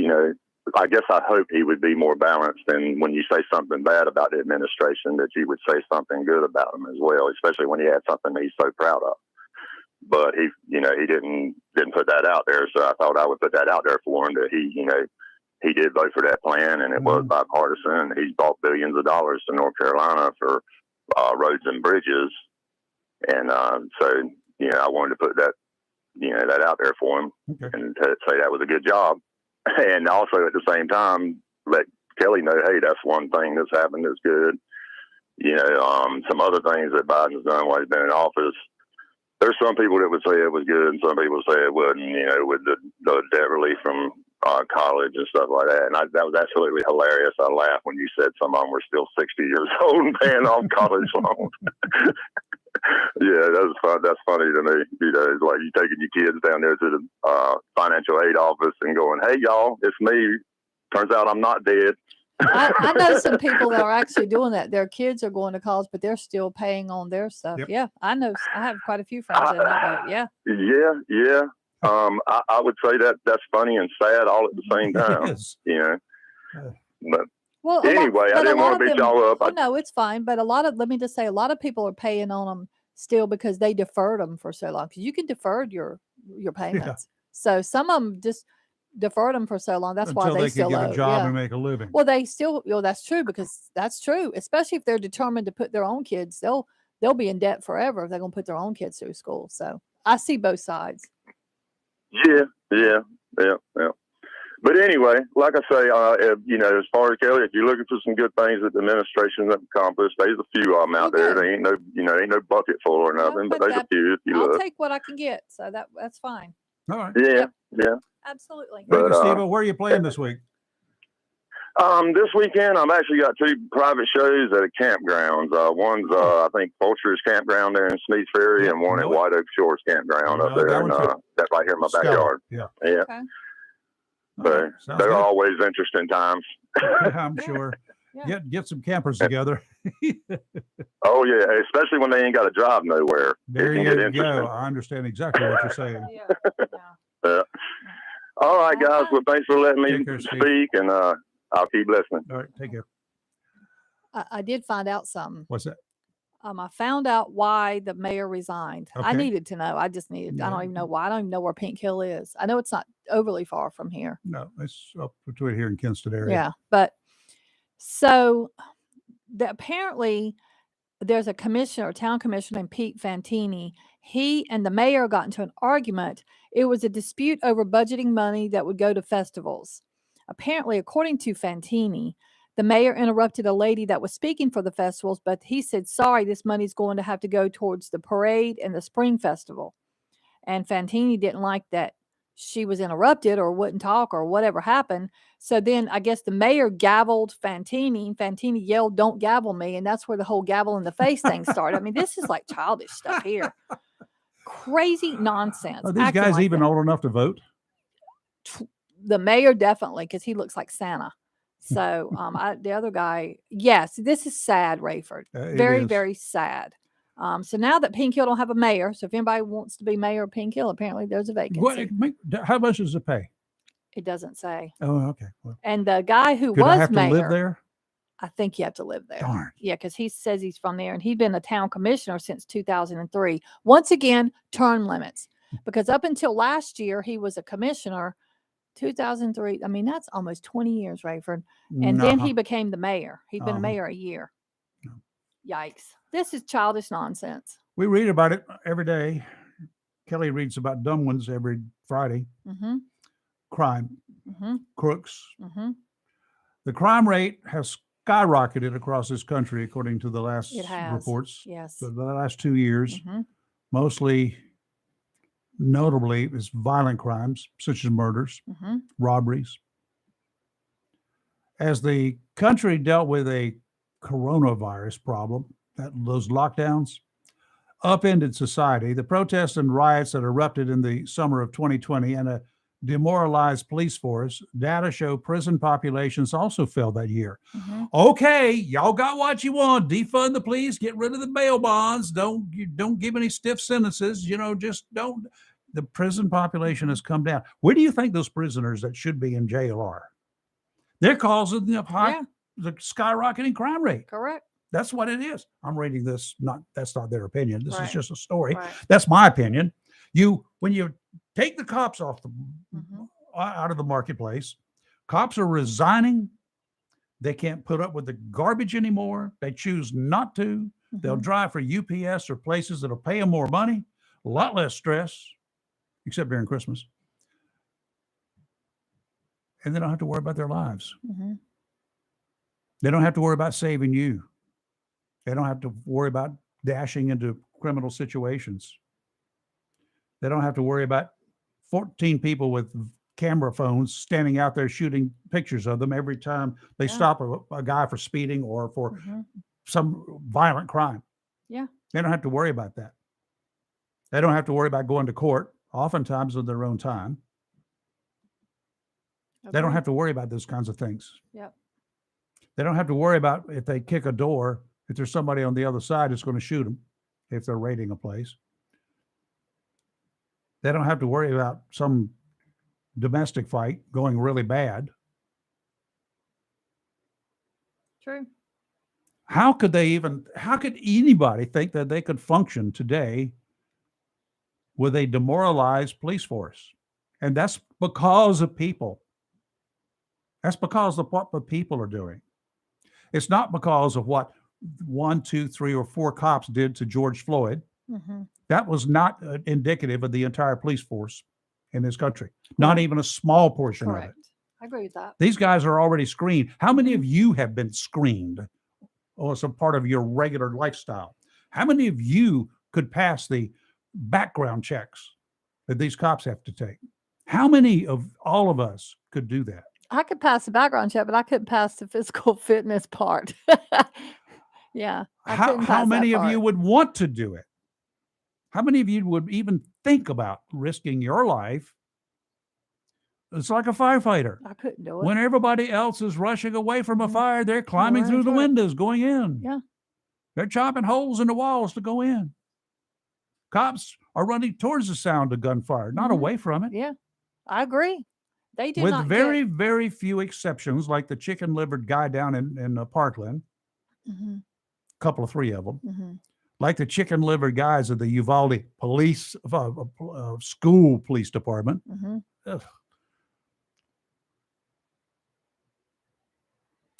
I guess I hope he would be more balanced, and when you say something bad about the administration, that you would say something good about him as well, especially when he had something that he's so proud of. But he didn't put that out there, so I thought I would put that out there for him, that he did vote for that plan, and it was bipartisan. He's bought billions of dollars to North Carolina for roads and bridges. And so, I wanted to put that, that out there for him, and to say that was a good job. And also at the same time, let Kelly know, hey, that's one thing that's happened that's good. Some other things that Biden's done while he's been in office. There's some people that would say it was good, and some people say it wouldn't, with the debt relief from college and stuff like that. And that was absolutely hilarious. I laughed when you said some of them were still 60 years old and paying off college loans. Yeah, that's funny to me. It's like you taking your kids down there to the financial aid office and going, hey, y'all, it's me. Turns out I'm not dead. I know some people that are actually doing that. Their kids are going to college, but they're still paying on their stuff. Yep. Yeah, I know. I have quite a few friends in that boat. Yeah. Yeah. I would say that's funny and sad all at the same time. But anyway, I didn't want to beat y'all up. No, it's fine. But let me just say, a lot of people are paying on them still because they deferred them for so long. Because you can defer your payments. Yeah. So some of them just deferred them for so long. That's until why they still can get a job and make a living. Well, they still, that's true, because that's true. Especially if they're determined to put their own kids, they'll be in debt forever if they're going to put their own kids through school. So I see both sides. Yeah. But anyway, like I say, as far as Kelly, if you're looking for some good things that the administration has accomplished, there's a few of them out there. They ain't no bucket full or nothing, but there's a few if you look. I'll take what I can get, so that's fine. All right. Yeah, Absolutely. Thank you, But, Steve. Where are you playing this week? This weekend, I've actually got 2 private shows at campgrounds. One's, I think, Vulture's Campground there in Sneeds Ferry, and one at White Oak Shores Campground up there. And, that's right here in my backyard. Yeah. Okay. So they're always interesting times. I'm sure. Get some campers together. Oh, yeah, especially when they ain't got to drive nowhere. There you go. I understand exactly what you're saying. Yeah. All right, guys. Well, thanks for letting me speak, and I'll keep listening. All right, take care. I did find out something. What's that? I found out why the mayor resigned. I needed to know. I just needed. I don't even know why. I don't even know where Pink Hill is. I know it's not overly far from here. No, it's up between here and Kinston area. Yeah, but so apparently there's a commissioner, a town commissioner named Pete Fantini. He and the mayor got into an argument. It was a dispute over budgeting money that would go to festivals. Apparently, according to Fantini, the mayor interrupted a lady that was speaking for the festivals, but he said, sorry, this money's going to have to go towards the parade and the spring festival. And Fantini didn't like that she was interrupted or wouldn't talk or whatever happened. So then I guess the mayor gavelled Fantini. Fantini yelled, don't gavel me. And that's where the whole gavel in the face thing started. I mean, this is like childish stuff here. Crazy nonsense. Are these guys even old enough to vote? The mayor definitely, because he looks like Santa. So the other guy, yes, this is sad, Rayford. Very, very sad. So now that Pink Hill don't have a mayor, so if anybody wants to be mayor of Pink Hill, apparently there's a vacancy. How much does it pay? It doesn't say. Oh, okay. Well, and the guy who could was I have mayor, to live there? I think you have to live there. Darn. Yeah, because he says he's from there, and he's been a town commissioner since 2003. Once again, term limits, because up until last year he was a commissioner. 2003. I mean, that's almost 20 years, Rayford. And then he became the mayor. He'd been mayor a year. Yikes. This is childish nonsense. We read about it every day. Kelly reads about dumb ones every Friday. Crime, crooks. The crime rate has skyrocketed across this country, according to the last reports. Yes. For the last 2 years, mostly, notably, is violent crimes such as murders, robberies. As the country dealt with a coronavirus problem, those lockdowns upended society. The protests and riots that erupted in the summer of 2020 and a demoralized police force, data show prison populations also fell that year. Okay, y'all got what you want. Defund the police, get rid of the bail bonds. Don't give any stiff sentences. Just don't. The prison population has come down. Where do you think those prisoners that should be in jail are? They're causing the skyrocketing crime rate. Correct. That's what it is. I'm reading this. That's not their opinion. This is just a story. Right. That's my opinion. When you take the cops off out of the marketplace, cops are resigning. They can't put up with the garbage anymore. They choose not to. They'll drive for UPS or places that'll pay them more money, a lot less stress, except during Christmas. And they don't have to worry about their lives. They don't have to worry about saving you. They don't have to worry about dashing into criminal situations. They don't have to worry about 14 people with camera phones standing out there shooting pictures of them every time they stop a guy for speeding or for some violent crime. Yeah. They don't have to worry about that. They don't have to worry about going to court, oftentimes on their own time. They don't have to worry about those kinds of things. Yep. They don't have to worry about if they kick a door, if there's somebody on the other side that's going to shoot them if they're raiding a place. They don't have to worry about some domestic fight going really bad. True. How could anybody think that they could function today with a demoralized police force? And that's because of people. That's because of what the people are doing. It's not because of what 1, 2, 3, or 4 cops did to George Floyd. That was not indicative of the entire police force in this country. Not even a small portion of it. I agree with that. These guys are already screened. How many of you have been screened or some part of your regular lifestyle? How many of you could pass the background checks that these cops have to take. How many of all of us could do that? I could pass the background check, but I couldn't pass the physical fitness part. Yeah. How many of you would want to do it? How many of you would even think about risking your life? It's like a firefighter. I couldn't do it. When everybody else is rushing away from a fire, they're climbing through the windows, going in. Yeah. They're chopping holes in the walls to go in. Cops are running towards the sound of gunfire, not away from it. Yeah, I agree. They do With not very, very few exceptions, like the chicken-livered guy down in Parkland, couple of three of them, like the chicken-livered guys of the Uvalde police school police department.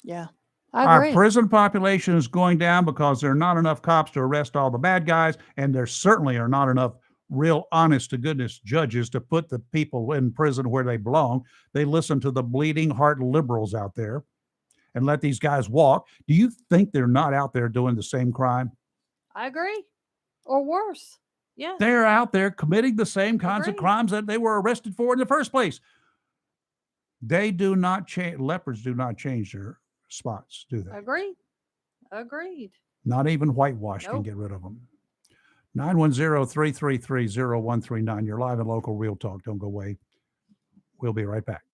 Yeah, I agree. Our prison population is going down because there are not enough cops to arrest all the bad guys, and there certainly are not enough real honest-to-goodness judges to put the people in prison where they belong. They listen to the bleeding heart liberals out there and let these guys walk. Do you think they're not out there doing the same crime? I agree. Or worse. Yeah. They're out there committing the same kinds of crimes that they were arrested for in the first place. They do not change. Leopards do not change their spots, do they? Agreed. Not even whitewash can get rid of them. 910-333-0139. You're live and local Real Talk. Don't go away. We'll be right back.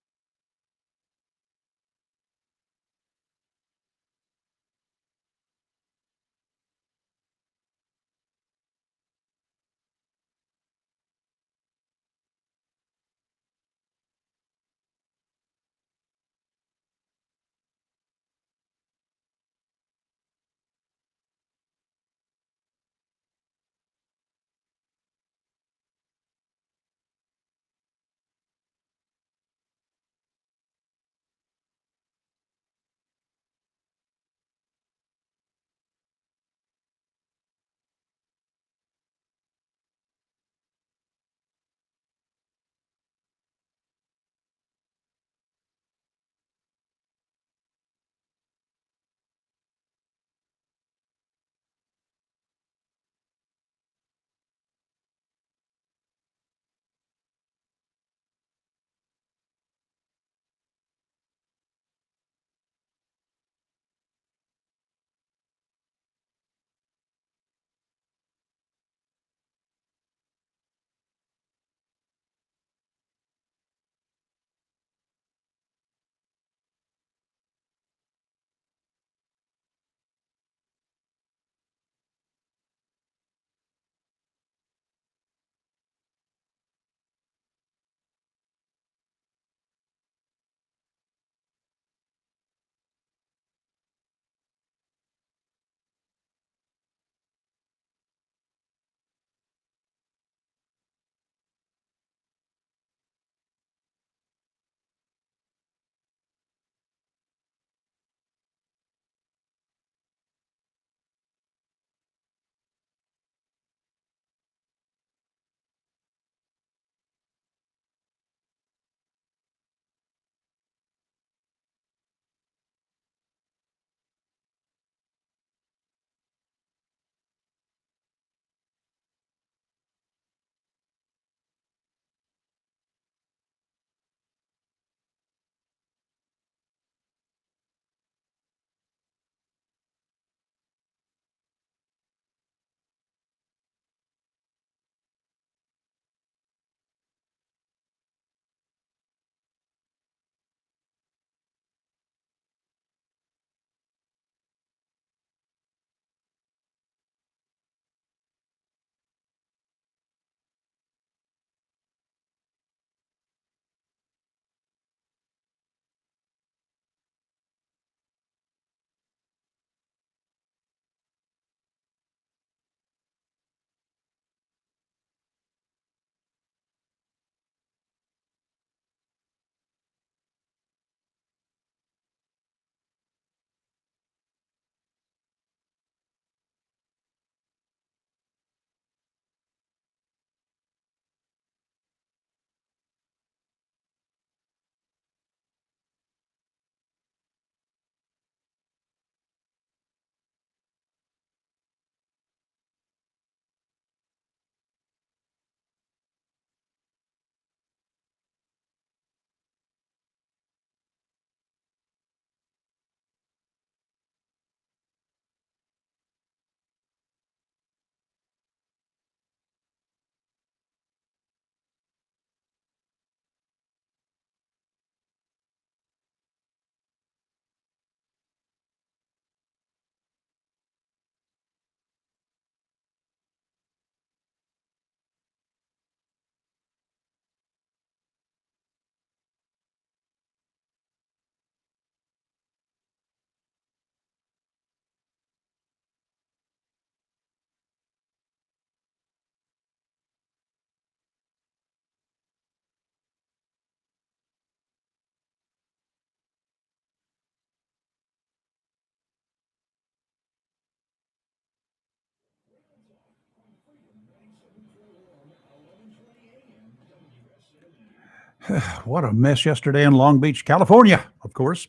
What a mess yesterday in Long Beach, California, of course.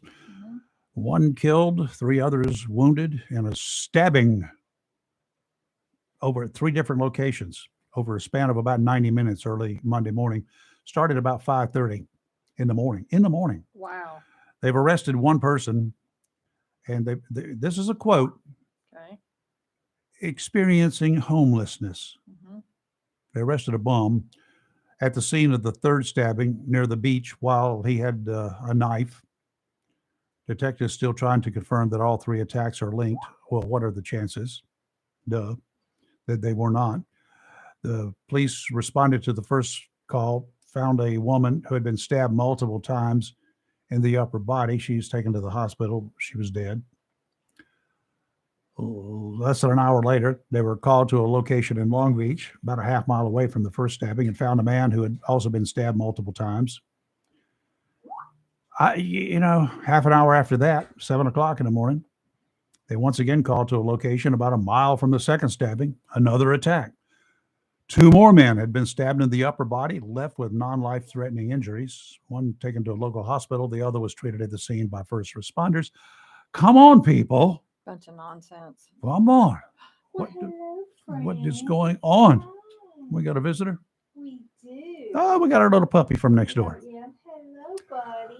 One killed, 3 others wounded in a stabbing over at 3 different locations over a span of about 90 minutes early Monday morning. Started about 5:30 in the morning. Wow. They've arrested one person, and this is a quote, Okay. experiencing homelessness. They arrested a bum at the scene of the 3rd stabbing near the beach while he had a knife. Detectives still trying to confirm that all 3 attacks are linked. Well, what are the chances? That they were not. The police responded to the first call, found a woman who had been stabbed multiple times in the upper body. She was taken to the hospital. She was dead. Less than an hour later, they were called to a location in Long Beach, about a half mile away from the first stabbing, and found a man who had also been stabbed multiple times. Half an hour after that, 7 o'clock in the morning, they once again called to a location about a mile from the second stabbing, another attack. 2 more men had been stabbed in the upper body, left with non-life-threatening injuries. One taken to a local hospital. The other was treated at the scene by first responders. Come on, people. Bunch of nonsense. Come on. Well, What is going on? We got a visitor? We do. Oh, we got our little puppy from next door. Yeah. Hello, buddy.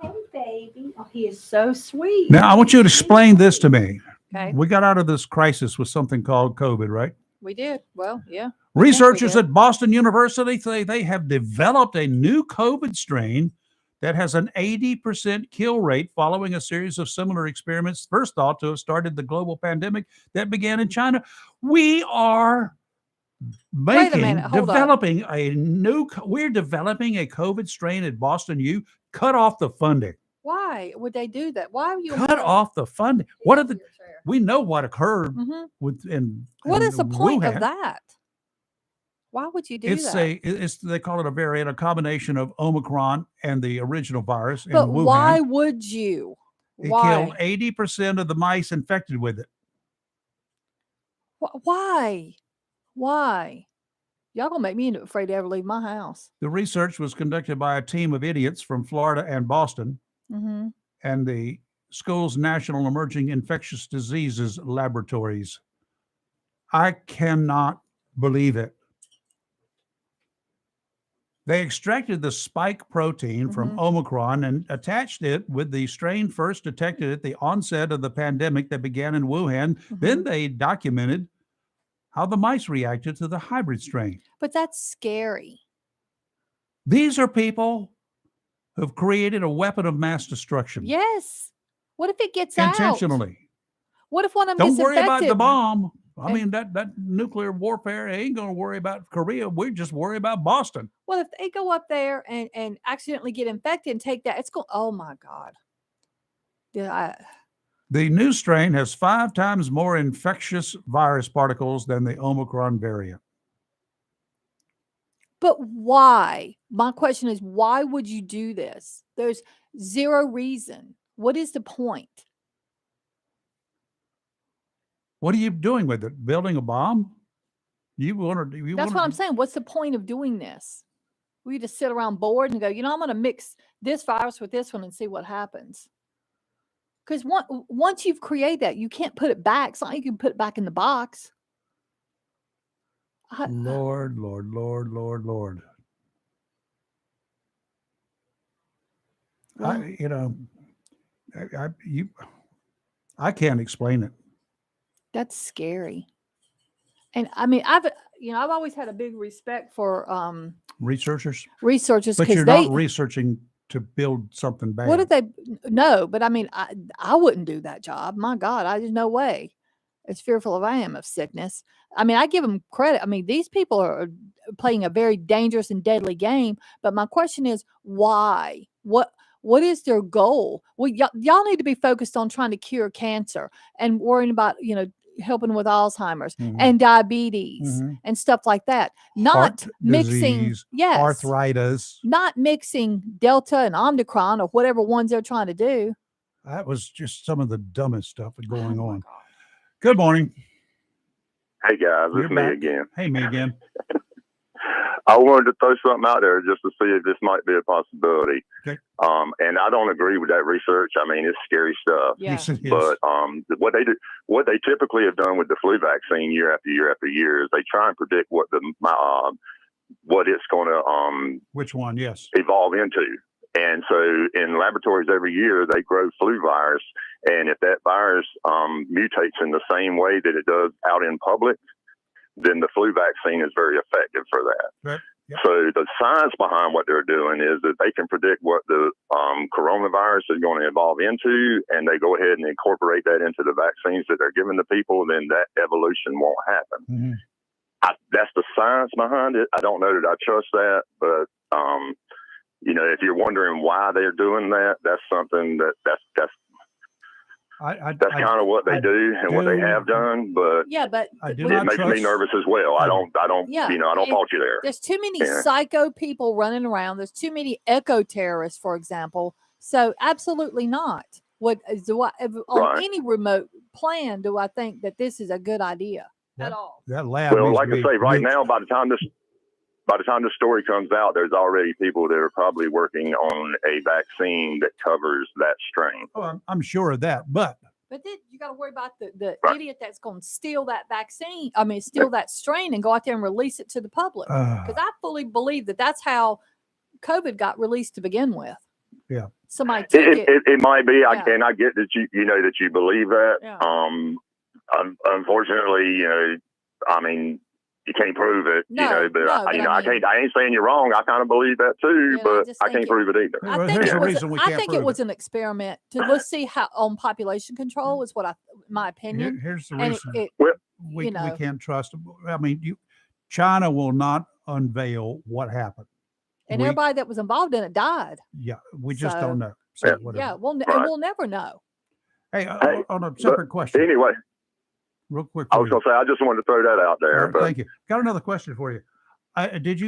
Hey, baby. Oh, he is so sweet. Now, I want you to explain this to me. Okay. We got out of this crisis with something called COVID, right? We did. Well, yeah. Researchers did. at Boston University say they have developed a new COVID strain that has an 80% kill rate following a series of similar experiments first thought to have started the global pandemic that began in China. We are we're developing a COVID strain at Boston U. Cut off the funding. Why would they do that? Why are you cut off the funding? What are the? We know what occurred What is the point of that? Why would you do that? They call it a variant, a combination of Omicron and the original virus. But in Wuhan. Why would you? It killed 80% of the mice infected with it. Why? Y'all gonna make me afraid to ever leave my house. The research was conducted by a team of idiots from Florida and Boston, and the school's National Emerging Infectious Diseases Laboratories. I cannot believe it. They extracted the spike protein from Omicron and attached it with the strain first detected at the onset of the pandemic that began in Wuhan. Then they documented how the mice reacted to the hybrid strain. But that's scary. These are people who've created a weapon of mass destruction. Yes. What if it gets intentionally? Out? What if one of them Don't gets worry infected? about the bomb. I mean, that nuclear warfare ain't going to worry about Korea. We just worry about Boston. Well, if they go up there and accidentally get infected and take that, it's going, oh my God. The new strain has 5 times more infectious virus particles than the Omicron variant. But why? My question is, why would you do this? There's zero reason. What is the point? What are you doing with it? Building a bomb? That's what I'm saying. What's the point of doing this? We just sit around bored and go, I'm going to mix this virus with this one and see what happens. Because once you've created that, you can't put it back. It's not like you can put it back in the box. Lord. Well, I can't explain it. That's scary. And I mean, I've always had a big respect for researchers, but you're not researching to build something bad. What did they? No, but I mean, I wouldn't do that job. My God, there's no way. As fearful as I am of sickness. I mean, I give them credit. I mean, these people are playing a very dangerous and deadly game. But my question is, why? What is their goal? Well, y'all need to be focused on trying to cure cancer and worrying about, helping with Alzheimer's and diabetes and stuff like that. Not heart mixing, disease, arthritis. Not mixing Delta and Omicron or whatever ones they're trying to do. That was just some of the dumbest stuff going on. Good morning. Hey guys, it's me again. Hey, me again. I wanted to throw something out there just to see if this might be a possibility. Okay. And I don't agree with that research. I mean, it's scary stuff. Yeah. Yes, it is. But what they typically have done with the flu vaccine year after year after year is they try and predict what it's going to Which one? Yes. evolve into. And so in laboratories every year, they grow flu virus. And if that virus mutates in the same way that it does out in public, then the flu vaccine is very effective for that. Right. Yep. So the science behind what they're doing is that they can predict what the coronavirus is going to evolve into, and they go ahead and incorporate that into the vaccines that they're giving the people, then that evolution won't happen. Mm-hmm. That's the science behind it. I don't know that I trust that, but if you're wondering why they're doing that, that's something that's kind of what they do and what they have done. But but it makes me nervous as well. I don't fault you there. There's too many psycho people running around. There's too many eco terrorists, for example. So absolutely not. On any remote plan do I think that this is a good idea at all? That lab. Well, like I say, right now, by the time this story comes out, there's already people that are probably working on a vaccine that covers that strain. Oh, I'm sure of that, but then you got to worry about the idiot that's going to steal that vaccine. I mean, steal that strain and go out there and release it to the public. Because I fully believe that that's how COVID got released to begin with. Yeah, somebody took it. It might be. Yeah. I get that that you believe that. Yeah. Unfortunately, I mean, you can't prove it, but I ain't saying you're wrong. I kind of believe that too, but I can't prove it either. I think it was an experiment let's see how on population control is my opinion. Here's the reason we can't trust them. I mean, China will not unveil what happened. And everybody that was involved in it died. Yeah, we just don't know. So we'll never know. Hey, on a separate question. Anyway. Real quick. I was going to say, I just wanted to throw that out there. Right, thank you. Got another question for you. Did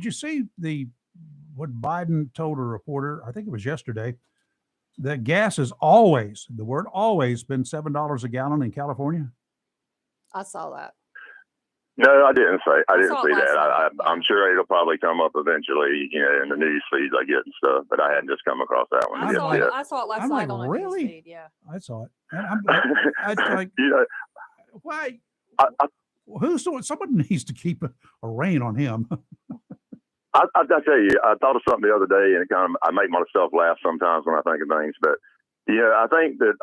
you see what Biden told a reporter? I think it was yesterday that gas is always been $7 a gallon in California. I saw that. No, I didn't see that. I'm sure it'll probably come up eventually, in the news feeds I get and stuff, but I hadn't just come across that one yet. I saw it last night on a news feed. Yeah, I saw it. And I'm like, why? Someone needs to keep a rein on him. I tell you, I thought of something the other day, and I make myself laugh sometimes when I think of things. But I think that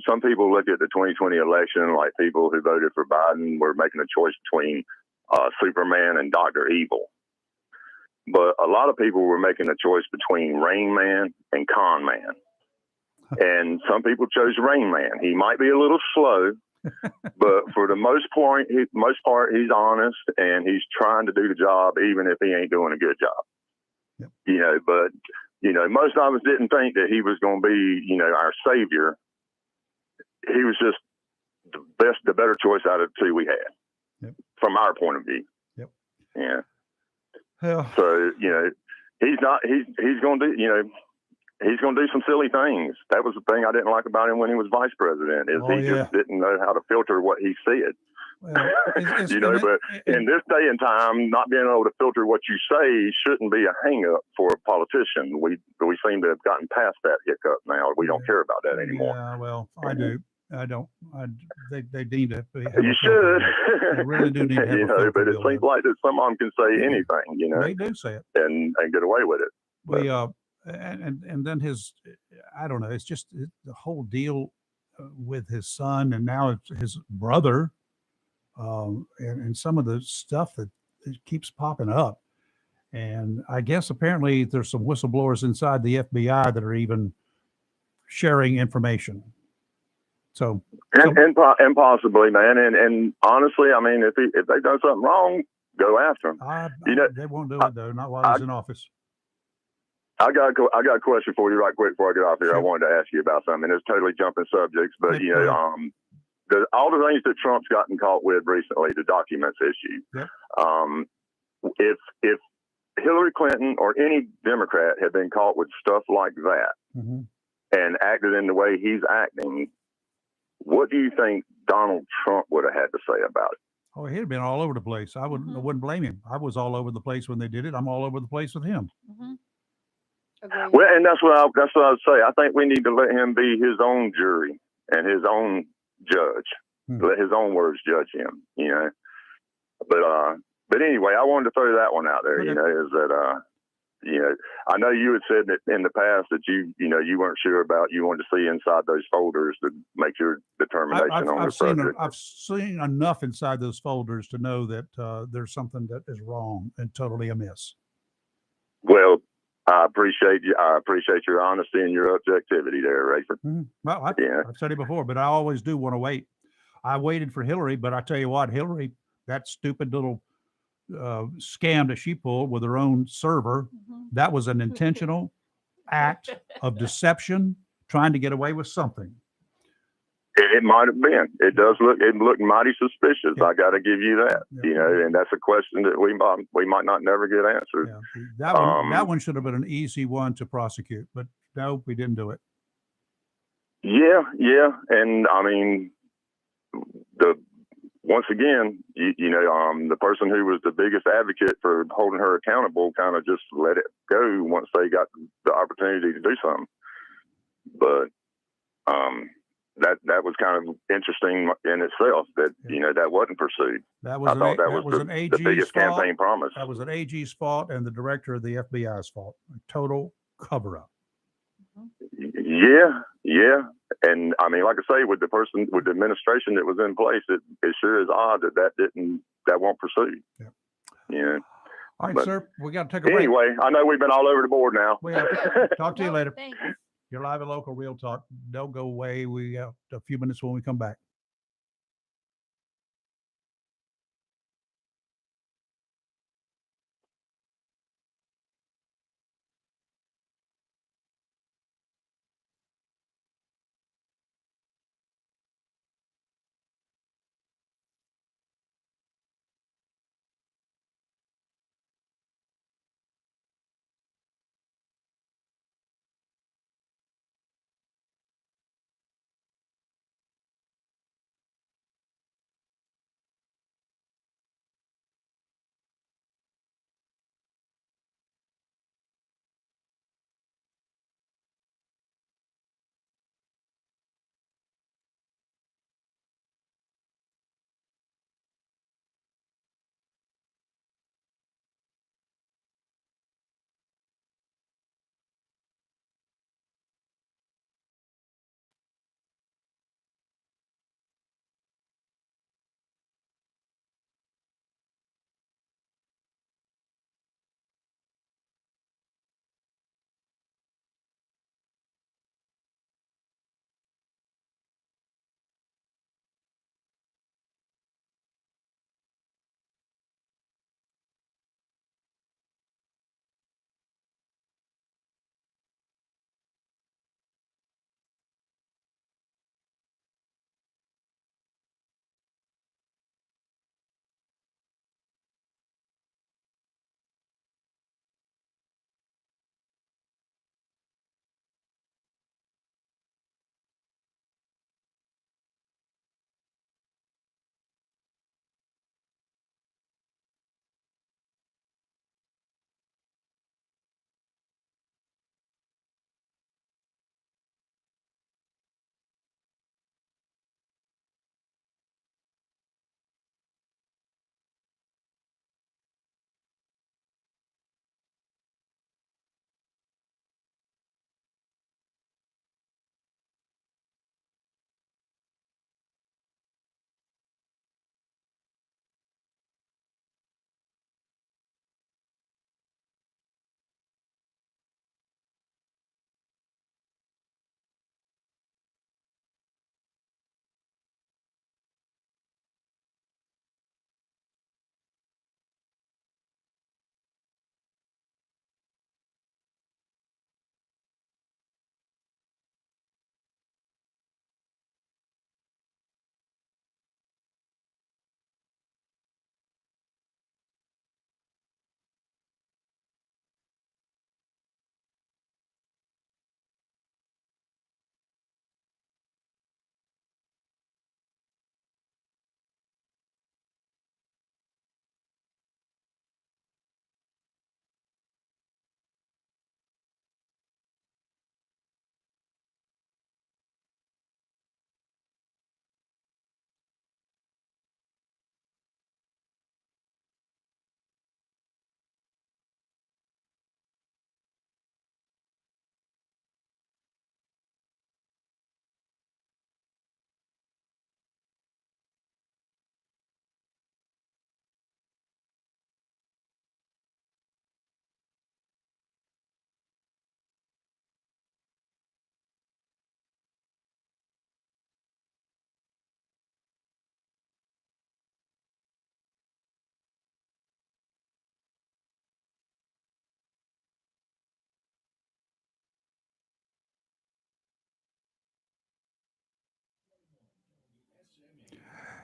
some people look at the 2020 election like people who voted for Biden were making a choice between Superman and Dr. Evil. But a lot of people were making a choice between Rain Man and Con Man. And some people chose Rain Man. He might be a little slow, but for the most part, he's honest and he's trying to do the job, even if he ain't doing a good job. Yep. But most of us didn't think that he was going to be, our savior. He was just the better choice out of the two we had, from our point of view. Yep. Yeah. Well, so he's going to do, he's going to do some silly things. That was the thing I didn't like about him when he was vice president, is just didn't know how to filter what he said. Well, but in this day and time, not being able to filter what you say shouldn't be a hang up for a politician. We seem to have gotten past that hiccup now. We don't care about that anymore. Yeah, well, I do. I don't. They need to. You should. They really do need to have but it seems like that some of them can say anything. They do say it and get away with it. And then I don't know. It's just the whole deal with his son and now it's his brother, and some of the stuff that keeps popping up. And I guess apparently there's some whistleblowers inside the FBI that are even sharing information. So and possibly, man. And honestly, I mean, if they've done something wrong, go after them. They won't do it though. Not while he's in office. I got a question for you right quick before I get off here. Sure. I wanted to ask you about something. It's totally jumping subjects, but all the things that Trump's gotten caught with recently, the documents issue. Yep. If Hillary Clinton or any Democrat had been caught with stuff like that and acted in the way he's acting, what do you think Donald Trump would have had to say about it? Oh, he'd have been all over the place. I wouldn't blame him. I was all over the place when they did it. I'm all over the place with him. Agreed. Well, and that's what I would say. I think we need to let him be his own jury and his own judge. Let his own words judge him. But anyway, I wanted to throw that one out there. Okay. Is that I know you had said that in the past that you weren't sure about. You wanted to see inside those folders to make your determination on the subject. I've seen enough inside those folders to know that there's something that is wrong and totally amiss. Well, I appreciate you. I appreciate your honesty and your objectivity there, Rayford. Well, I've said it before, but I always do want to wait. I waited for Hillary, but I tell you what, Hillary, that stupid little scam that she pulled with her own server, that was an intentional act of deception, trying to get away with something. It might have been. It looked mighty suspicious. Yeah. I got to give you that. Yeah. And that's a question that we might not never get answered. Yeah. That one should have been an easy one to prosecute, but no, we didn't do it. Yeah, and I mean, once again, the person who was the biggest advocate for holding her accountable kind of just let it go once they got the opportunity to do something. But that was kind of interesting in itself that that wasn't pursued. That was the biggest campaign promise. That was an AG's fault and the director of the FBI's fault. A total cover-up. Yeah. And I mean, like I say, with the administration that was in place, it sure is odd that won't pursue. Yeah. All right, sir. We got to take a break. Anyway, I know we've been all over the board now. Talk to you later. Thanks. You're live at Local Real Talk. Don't go away. We got a few minutes when we come back.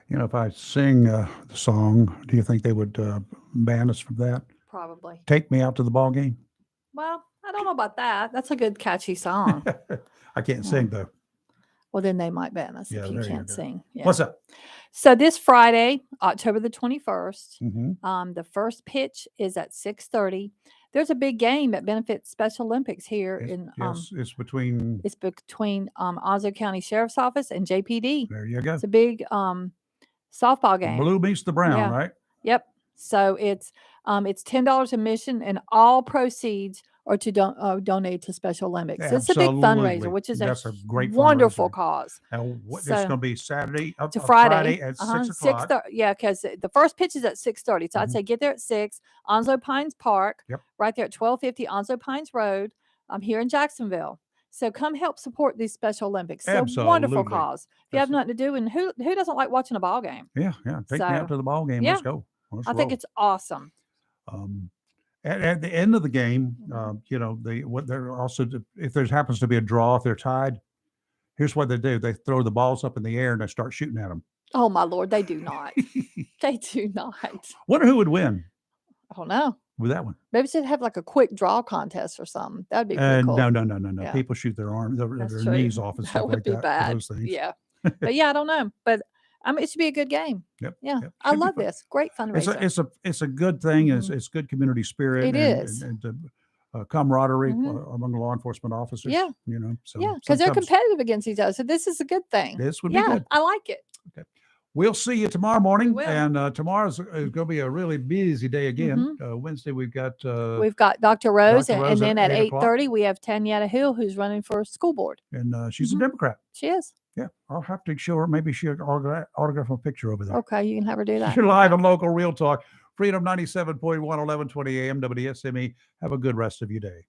You know, if I sing the song, do you think they would ban us from that? Probably. Take Me Out to the Ball Game? Well, I don't know about that. That's a good catchy song. I can't sing though. Well, then they might ban us Yeah, if you there you can't go. sing. Yeah. What's up? So this Friday, October the 21st, Mm-hmm. the first pitch is at 6:30. There's a big game that benefits Special Olympics here It's between. It's between Onslow County Sheriff's Office and JPD. There you go. It's a big softball game. Blue meets the brown, Yeah. right? Yep. So it's $10 admission, and all proceeds are to donate to Special Olympics. So it's a big fundraiser, which is That's a great wonderful fundraiser. cause. And it's So- going to be Saturday To Friday, at 6 o'clock. 6:30. Yeah, because the first pitch is at 6:30. So I'd say get there at 6. Onslow Pines Park, Yep. right there at 1250 Onslow Pines Road. I'm here in Jacksonville. So come help support these Special Olympics. It's a wonderful Absolutely. cause. If you have nothing to do, and who doesn't like watching a ball game? Yeah. Take me out to the ball game. yeah. Let's go. Let's I think roll. it's awesome. At the end of the game, you know, they're also, if there happens to be a draw, if they're tied, here's what they do: they throw the balls up in the air and they start shooting at them. Oh my Lord, they do not. They do not. Wonder who would win I don't know. with that one. Maybe we should have like a quick draw contest or something. That'd be pretty cool. No. Yeah. People shoot their arms, their That's true. knees off and That stuff would like be that. bad. Those things. Yeah. But yeah, I don't know. But it should be a good game. Yep. Yeah. Yep. I Should be love fun. this. Great fundraiser. It's a good thing. It's good community spirit. It is. And camaraderie among law enforcement officers. Yeah. You know. So Yeah, because they're sometimes competitive against each other. So this is a good thing. This would be Yeah, good. I like it. Okay. We'll see you tomorrow morning. We will. And tomorrow's going to be a really busy day again. Wednesday we've got We've got Dr. Rose, Dr. Rose and then at at 8 o'clock. 8:30 we have Tanyetta Hill, who's running for school board. and she's a Democrat. She is. Yeah, I'll have to show her. Maybe she'll autograph a picture over there. Okay, you can have her do that. You're live on Local Real Talk, Freedom 97.1, 1120 AM, WSME. Have a good rest of your day.